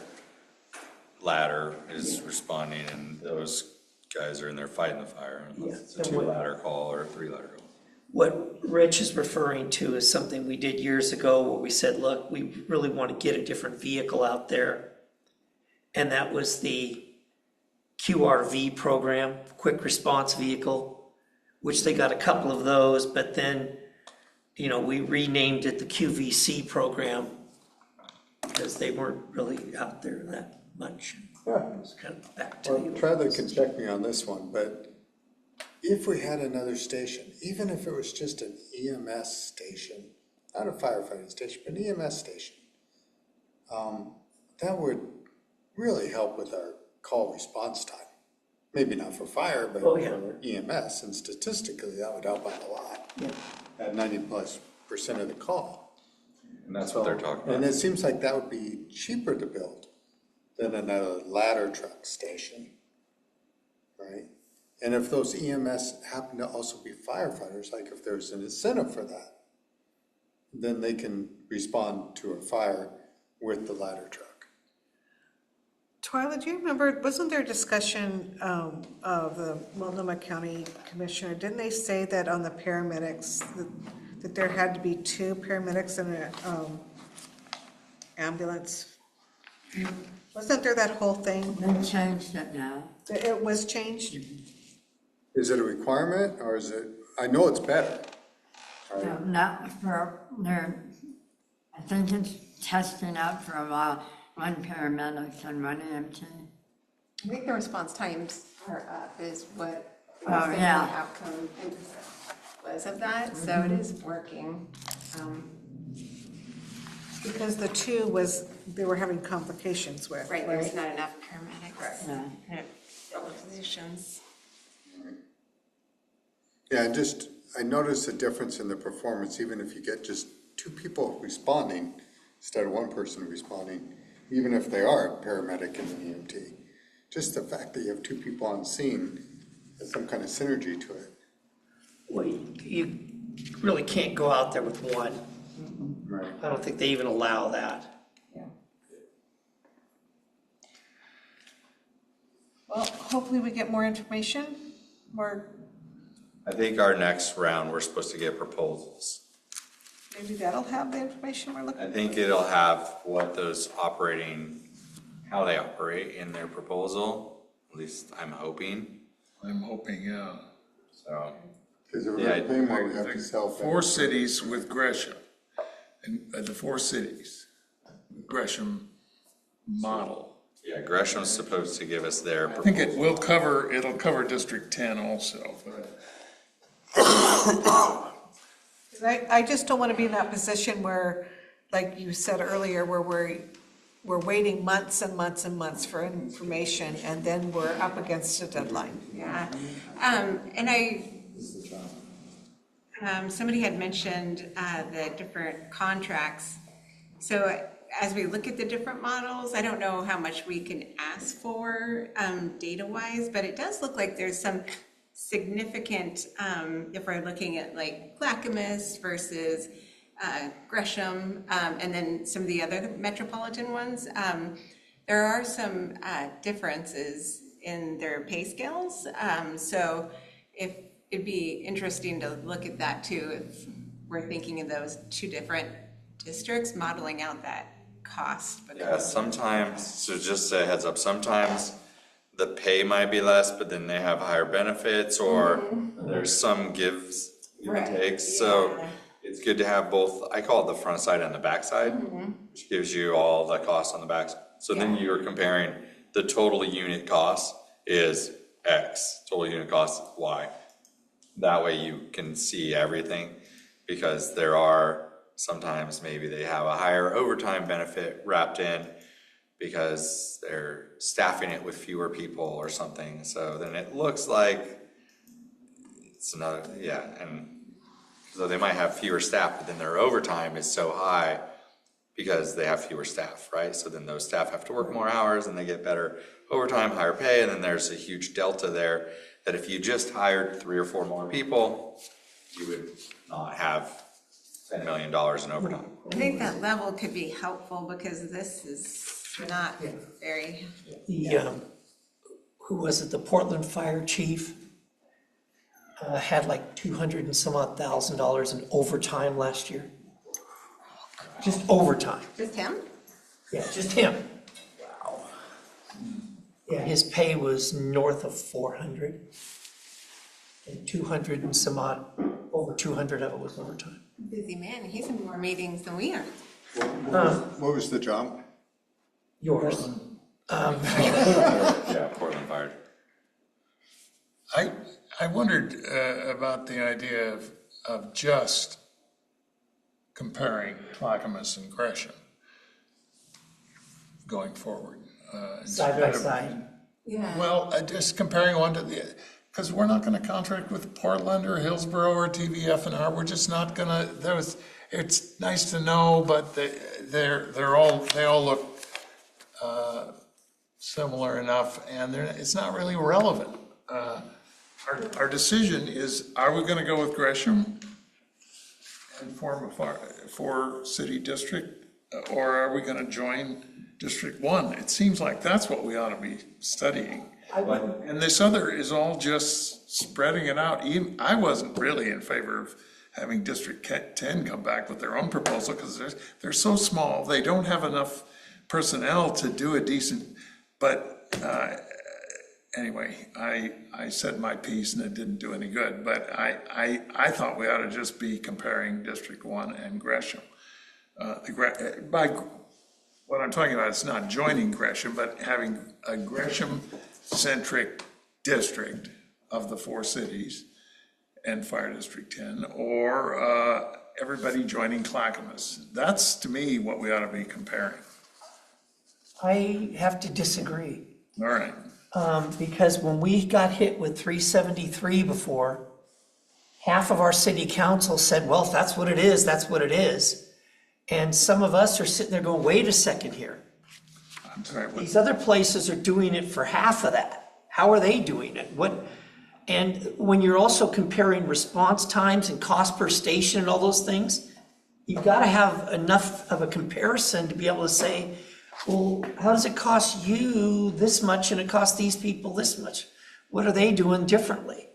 ladder is responding, and those guys are in there fighting the fire. Unless it's a Yeah. 2-ladder call or a 3-ladder call. What Rich is referring to is something we did years ago where we said, look, we really want to get a different vehicle out there. And that was the QRV program, Quick Response Vehicle, which they got a couple of those, but then, we renamed it the QVC program because they weren't really out there that much. Yeah. It was kind of back to Well, the. Tyler can check me on this one, but if we had another station, even if it was just an EMS station, not a firefighting station, but an EMS station, that would really help with our call response time. Maybe not for fire, but Oh, yeah. for EMS, and statistically, that would help out a lot. Yeah. At 90+% of the call. And that's what they're talking about. And it seems like that would be cheaper to build than another ladder truck station, right? And if those EMS happen to also be firefighters, like if there's an incentive for that, then they can respond to a fire with the ladder truck. Twyla, do you remember, wasn't there a discussion of the Multnomah County Commissioner? Didn't they say that on the paramedics, that there had to be 2 paramedics in an ambulance? Wasn't there that whole thing? They changed it now. It was changed? Is it a requirement or is it, I know it's better. No, not for, they're, I think it's testing out for a while, 1 paramedic and 1 EMT. I think the response times are up is what Oh, the yeah. outcome was of that, so it is working. Because the 2 was, they were having complications with. Right, there's not enough paramedics. Yeah. And positions. Yeah, I noticed a difference in the performance, even if you get just 2 people responding instead of 1 person responding, even if they are a paramedic and an EMT. Just the fact that you have 2 people on scene has some kind of synergy to it. Well, you really can't go out there with 1. Right. I don't think they even allow that. Well, hopefully we get more information, or I think our next round, we're supposed to get proposals. maybe that'll have the information we're looking I for. think it'll have what those how they operate in their proposal, at least I'm hoping, I'm hoping, yeah. so. Because if Yeah, we're paying more, we have to sell. 4 cities with Gresham, and the 4 cities, Gresham model. Yeah, Gresham's supposed to give us their I think proposal. it'll cover District 10 also, but I just don't want to be in that position where, like you said earlier, where we're waiting months and months and months for information, and then we're up against a deadline. Yeah, and somebody had mentioned the different contracts. So as we look at the different models, I don't know how much we can ask for data-wise, but it does look like there's some significant, if we're looking at like Clackamas versus Gresham, and then some of the other metropolitan ones, there are some differences in their pay scales. So it'd be interesting to look at that too, if we're thinking of those 2 different districts modeling out that cost. Yeah, sometimes, so just a heads up, sometimes the pay might be less, but then they have higher benefits, or there's some gives and takes, so it's good to have both. I call it the front side and the back side, which gives you all the costs on the back. So then you're comparing the total unit cost is X, total unit cost is Y. That way you can see everything, because there are sometimes maybe they have a higher overtime benefit wrapped in because they're staffing it with fewer people or something. So then it looks like it's another, and so they might have fewer staff, but then their overtime is so high because they have fewer staff, right? So then those staff have to work more hours and they get better overtime, higher pay, and then there's a huge delta there that if you just hired 3 or 4 more people, you would not have $10 million in overtime. I think that level could be helpful because this is not very. Who was it, the Portland Fire Chief had like 200 and some odd $1,000 in overtime last year. Just overtime. Just him? Yeah, just him. Wow. Yeah, his pay was north of 400. And 200 and some odd, over 200 of it was overtime. Busy man, he's in more meetings than we are. What was the job? Yours. Yeah, Portland Fire. I wondered about the idea of just comparing Clackamas and Gresham going forward. Side by side. Yeah. Well, just comparing one to the, because we're not going to contract with Portland or Hillsborough or TVF&R. We're just not going to. It's nice to know, but they all look similar enough, and it's not really relevant. Our decision is: are we going to go with Gresham and form a 4-city district, or are we going to join District 1. It seems like that's what we ought to be studying. I wouldn't, And this other is all just spreading it out. Even, I wasn't really in favor of having District 10 come back with their own proposal because they're so small. They don't have enough personnel to do a decent, but anyway, I said my piece and it didn't do any good. But I thought we ought to just be comparing District 1 and Gresham. By what I'm talking about, it's not joining Gresham, but having a Gresham-centric district of the 4 cities and Fire District 10, or everybody joining Clackamas. That's, to me, what we ought to be comparing. I have to disagree. All right. Because when we got hit with 373 before, half of our city council said, well, if that's what it is, that's what it is. And some of us are sitting there going, wait a second here. I'm sorry. What, These other places are doing it for half of that. How are they doing it? And when you're also comparing response times and cost per station and all those things, you've got to have enough of a comparison to be able to say, well, how does it cost you this much and it costs these people this much? What are they doing differently?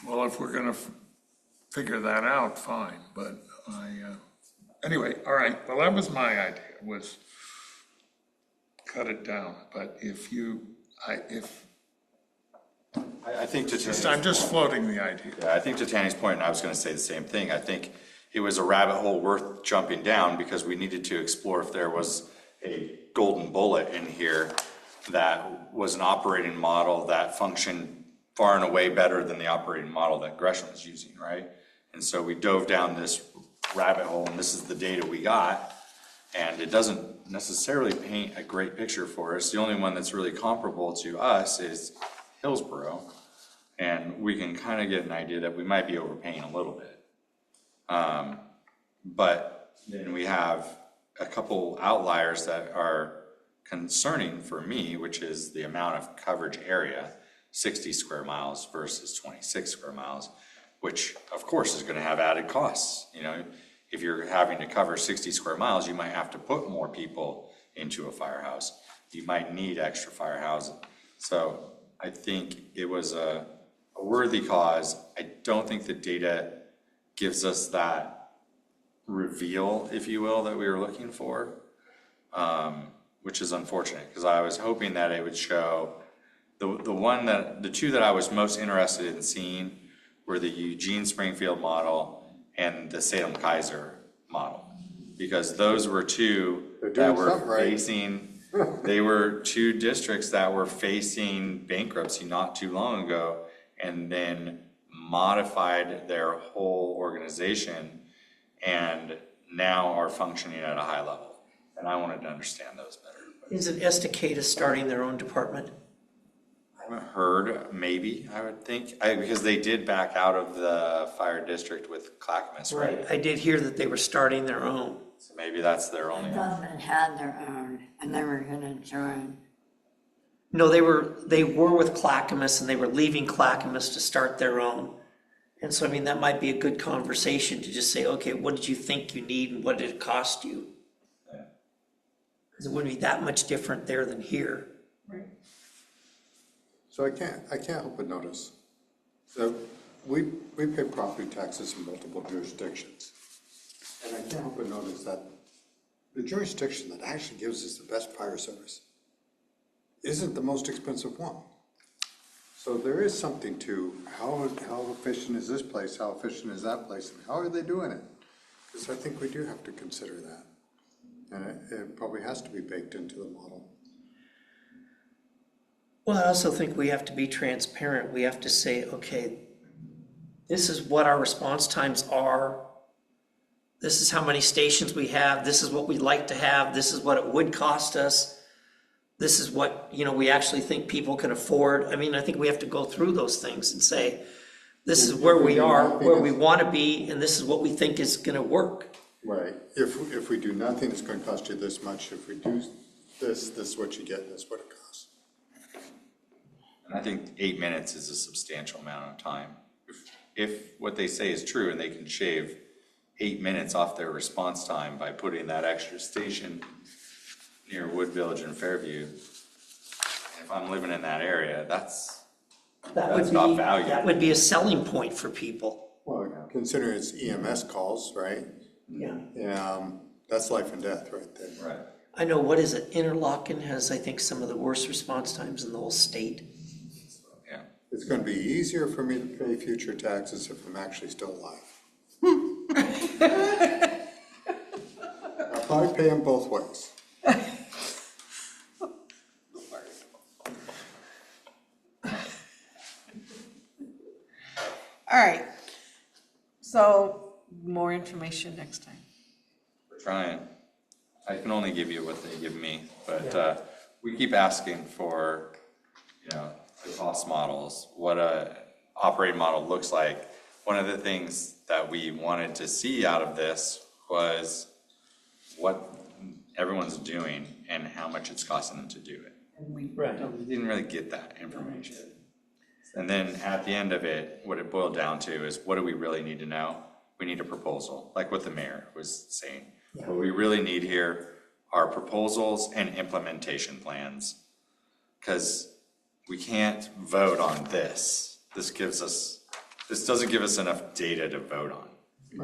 well, if we're going to figure that out, fine. But anyway, all right. Well, that was my idea, was cut it down. But if I think to I'm just floating the idea. Yeah, I think to Tanny's point, and I was gonna say the same thing, I think it was a rabbit hole worth jumping down because we needed to explore if there was a golden bullet in here that was an operating model that functioned far and away better than the operating model that Gresham was using, right? And so we dove down this rabbit hole, and this is the data we got, and it doesn't necessarily paint a great picture for us. The only one that's really comparable to us is Hillsborough, and we can kind of get an idea that we might be overpaying a little bit. But then we have a couple outliers that are concerning for me, which is the amount of coverage area, 60 square miles versus 26 square miles, which of course is going to have added costs. You know, if you're having to cover 60 square miles, you might have to put more people into a firehouse. You might need extra firehousing. So I think it was a worthy cause. I don't think the data gives us that reveal, if you will, that we were looking for, which is unfortunate because I was hoping that it would show the two that I was most interested in seeing were the Eugene Springfield model and the Salem Kaiser model, because those were two that were facing. They were two districts that were facing bankruptcy not too long ago, and then modified their whole organization and now are functioning at a high level. And I wanted to understand those better. Isn't Estacada starting their own department? I haven't heard, maybe, I would think, because they did back out of the fire district with Clackamas, right? I did hear that they were starting their own. So maybe that's their only I one. thought they had their own and they were gonna join. No, they were with Clackamas and they were leaving Clackamas to start their own. And so, I mean, that might be a good conversation to just say, okay, what did you think you need and what did it cost you? Because it wouldn't be that much different there than here. So I can't help but notice that we pay property taxes in multiple jurisdictions. And I can't help but notice that the jurisdiction that actually gives us the best fire service isn't the most expensive one. So there is something to how efficient is this place, how efficient is that place, and how are they doing it? Because I think we do have to consider that. And it probably has to be baked into the model. Well, I also think we have to be transparent. We have to say, okay, this is what our response times are. This is how many stations we have. This is what we'd like to have. This is what it would cost us. This is what, we actually think people can afford. I mean, I think we have to go through those things and say, this is where we are, where we want to be, and this is what we think is going to work. Right. If we do nothing, it's going to cost you this much. If we do this is what you get, and this is what it costs. And I think 8 minutes is a substantial amount of time. If what they say is true and they can shave 8 minutes off their response time by putting that extra station near Wood Village and Fairview, if I'm living in that area, that's got value. That would be a selling point for people. Well, consider it's EMS calls, right? Yeah. That's life and death right there. Right. I know, what is it? Interlochen has, I think, some of the worst response times in the whole state. Yeah. It's gonna be easier for me to pay future taxes if I'm actually still alive. I'll probably pay them both ways. All right. So more information next time. We're trying. I can only give you what they give me, but we keep asking for, the cost models, what a operating model looks like. One of the things that we wanted to see out of this was what everyone's doing and how much it's costing them to do it. Right. We didn't really get that information. And then at the end of it, what it boiled down to is, what do we really need to know? We need a proposal, like what the mayor was saying. What we really need here are proposals and implementation plans. Because we can't vote on this. This doesn't give us enough data to vote on.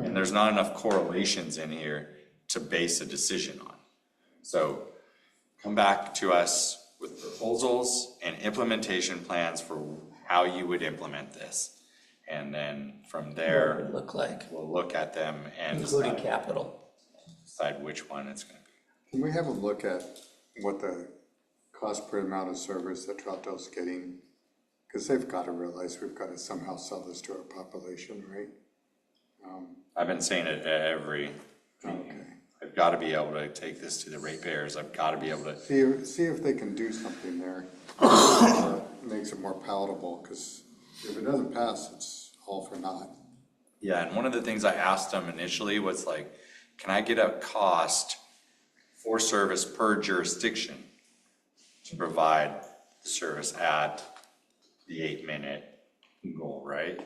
And there's not enough correlations in here to base a decision on. So come back to us with proposals and implementation plans for how you would implement this. And then from there, What it would look like, we'll look at them and including capital. decide which one it's going to be. Can we have a look at what the cost per amount of service that Troutdale's getting? Because they've got to realize we've got to somehow sell this to our population, right? I've been saying it at every meeting. I've got to be able to take this to the ratepayers. I've got to be able to. See if they can do something there. Makes it more palatable, because if it doesn't pass, it's all for naught. Yeah, and one of the things I asked them initially was like, can I get a cost for service per jurisdiction to provide the service at the 8-minute goal, right?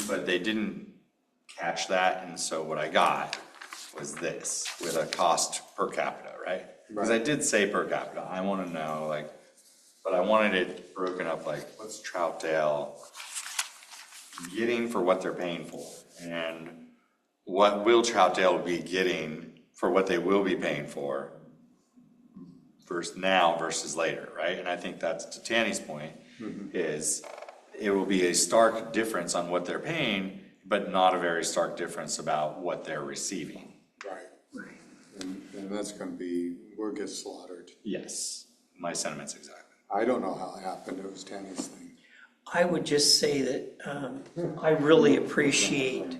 But they didn't catch that, and so what I got was this, with a cost per capita, right? Because I did say per capita, I want to know, like, but I wanted it broken up, like, what's Troutdale getting for what they're paying for? And what will Troutdale be getting for what they will be paying for versus now versus later, right? And I think that's, to Tanny's point, is it will be a stark difference on what they're paying, but not a very stark difference about what they're receiving. Right. And that's gonna be, we'll get slaughtered. Yes, my sentiments exactly. I don't know how it happened, it was Tammy's thing. I would just say that I really appreciate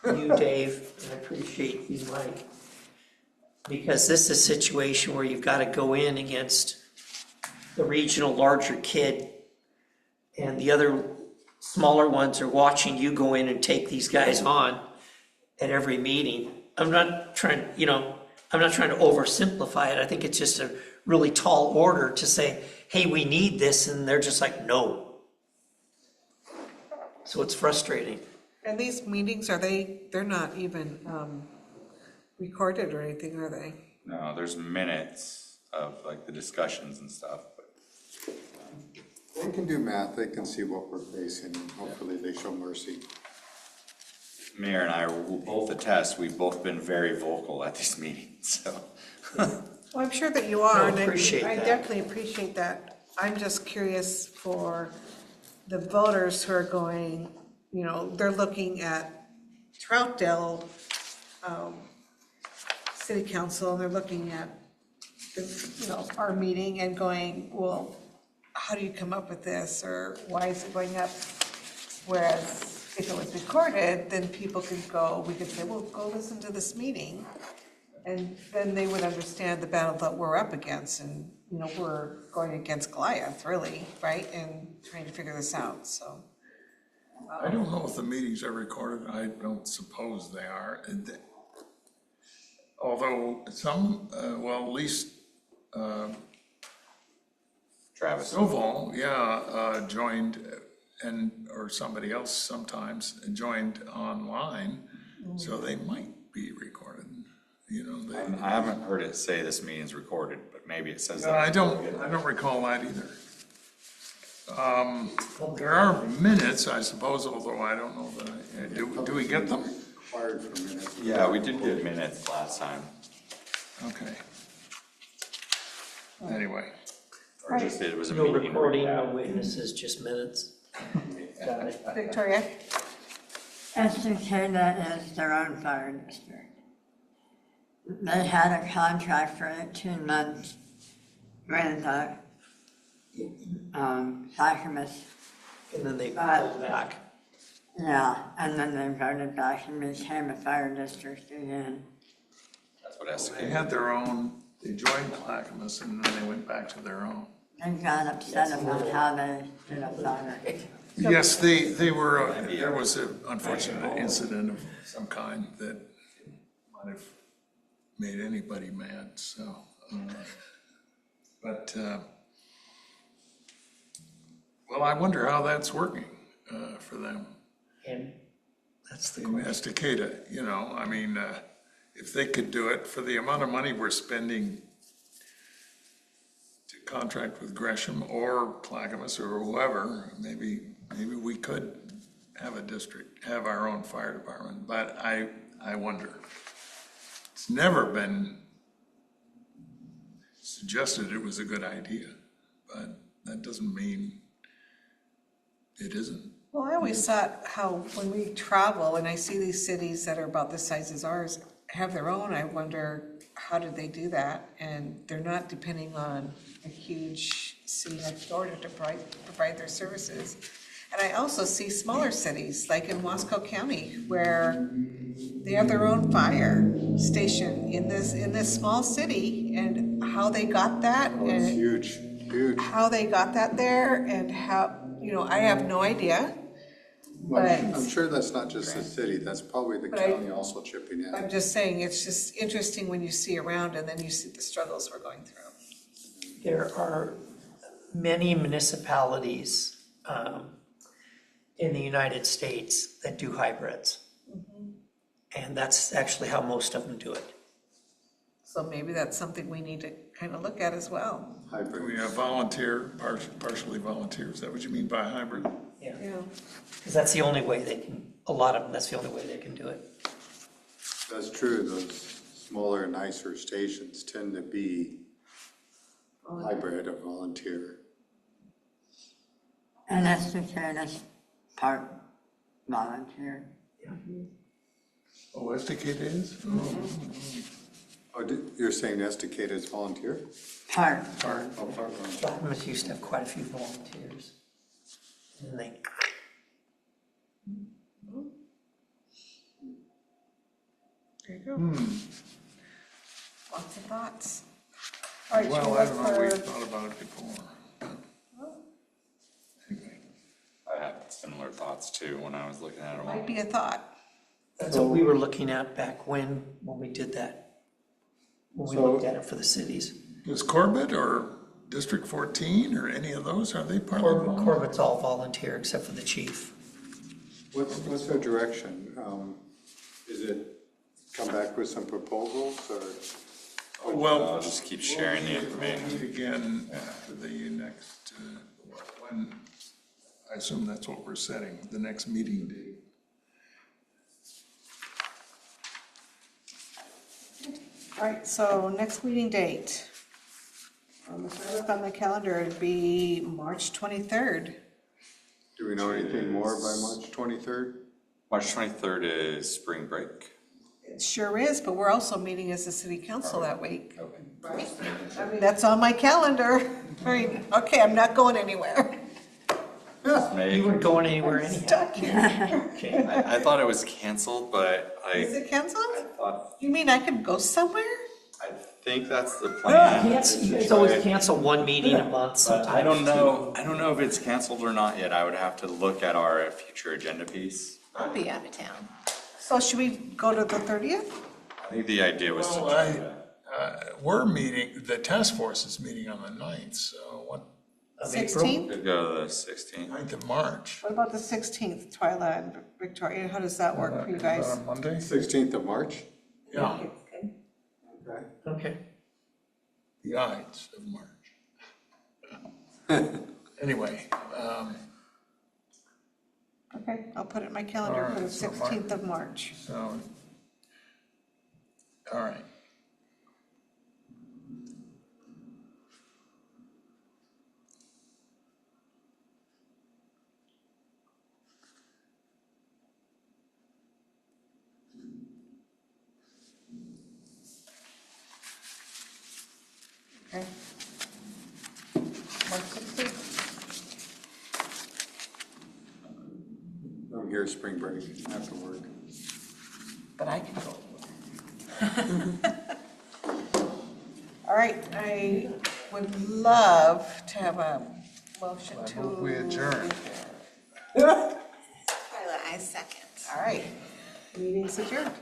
you, Dave, and I appreciate you, Mike, because this is a situation where you've got to go in against the regional larger kid, and the other smaller ones are watching you go in and take these guys on at every meeting. I'm not trying to oversimplify it. I think it's just a really tall order to say, hey, we need this, and they're just like, no. So it's frustrating. And these meetings, they're not even recorded or anything, are they? No, there's minutes of like the discussions and stuff, but They can do math, they can see what we're facing, and hopefully they show mercy. Mayor and I will both attest, we've both been very vocal at these meetings, so. Well, I'm sure that you are, No, and appreciate I that. definitely appreciate that. I'm just curious for the voters who are going, they're looking at Troutdale City Council, and they're looking at, our meeting and going, well, how do you come up with this, or why is it going up? Whereas if it was recorded, then people could we could say, well, go listen to this meeting. And then they would understand the battle that we're up against, and, we're going against Goliath, really, right? And trying to figure this out, so. I don't know if the meetings are recorded, I don't suppose they are. Although some, well, at least Travis. Stovall, joined, or somebody else sometimes joined online, so they might be recorded. you know, they. I haven't heard it say this meeting's recorded, but maybe it says that. I don't recall that either. There are minutes, I suppose, although I don't know that, do we get them? Required for minutes. Yeah, we did get minutes last time. Okay. Anyway, Or just it was a No meeting. recording, no witnesses, just minutes. Got it. Victoria? Estacada is their own fire district. They had a contract for 18 months with Clackamas. And then they pulled back. Yeah, and then they voted back and became a fire district again. That's what they Estacada. had their own, they joined Clackamas and then they went back to their own. They got upset about how they did a fire. Yes, they were, there was an unfortunate incident of some kind that might have made anybody mad, so. But, well, I wonder how that's working for them. And that's the In question. Estacada, you know, I mean, if they could do it for the amount of money we're spending to contract with Gresham or Clackamas or whoever, maybe we could have a district, have our own fire department, but I wonder. It's never been suggested it was a good idea, but that doesn't mean it isn't. Well, I always thought how when we travel and I see these cities that are about the size as ours have their own, I wonder how did they do that? And they're not depending on a huge city next door to provide their services. And I also see smaller cities, like in Wasco County, where they have their own fire station in this small city, and how they got that. Oh, it's and huge, huge. how they got that there and how, I have no idea. Well, But- I'm sure that's not just the city, that's probably the But I- county also chipping in. I'm just saying, it's just interesting when you see around and then you see the struggles we're going through. There are many municipalities in the United States that do hybrids. And that's actually how most of them do it. So maybe that's something we need to kind of look at as well. Hybrid. We have volunteer, partially volunteer, is that what you mean by hybrid? Yeah, Yeah. because that's the only way they can, a lot of them, that's the only way they can do it. That's true, those smaller, nicer stations tend to be hybrid or volunteer. And Estacada's part volunteer. Oh, Estacada is? Oh, you're saying Estacada is volunteer? Part. Oh, part volunteer. Clackamas used to have quite a few volunteers. And they, There you go. Lots of thoughts. All right, should we Well, I look don't know, we've for, thought about it before. Anyway. I had similar thoughts too when I was looking at them. might be a thought. that's what we were looking at back when we did that. When we looked at it for the cities. Is Corbett or District 14 or any of those, are they part of it? Corbett's all volunteer except for the chief. What's their direction? Is it come back with some proposals or? Well, I'll just keep sharing the we'll information. meet again after the next, when, I assume that's what we're setting, the next meeting date. All right, so next meeting date. If I look on the calendar, it'd be March 23rd. Do we know anything more by March 23rd? March 23rd is spring break. It sure is, but we're also meeting as a city council that week. Okay. Right? I mean, that's on my calendar. I mean, okay, I'm not going anywhere. You weren't going anywhere anyhow. Stuck here. Okay. I thought it was canceled, but Is I it canceled? thought, You mean I could go somewhere? I think that's the plan. It's always cancel one meeting a month But sometimes. I don't know if it's canceled or not yet. I would have to look at our future agenda piece. I'll be out of town. So should we go to the 30th? I think the idea was to Well, do that. we're meeting, the task force is meeting on the 9th, so what, Of April. 16th? Could go to the 16th. 9th of March? What about the 16th, Twyla and Victoria? How does that work for you Is that guys? on Monday? 16th of March? Yeah. Okay. the Ides of March. Anyway, Okay, I'll put it in my calendar for the Alright, so 16th of March. so, all right. Okay. March 16th. I'm here spring break, I have to work. But I can go. All right, I would love to have a motion I to. move we adjourn. Kyla, I second. All right, meeting's adjourned.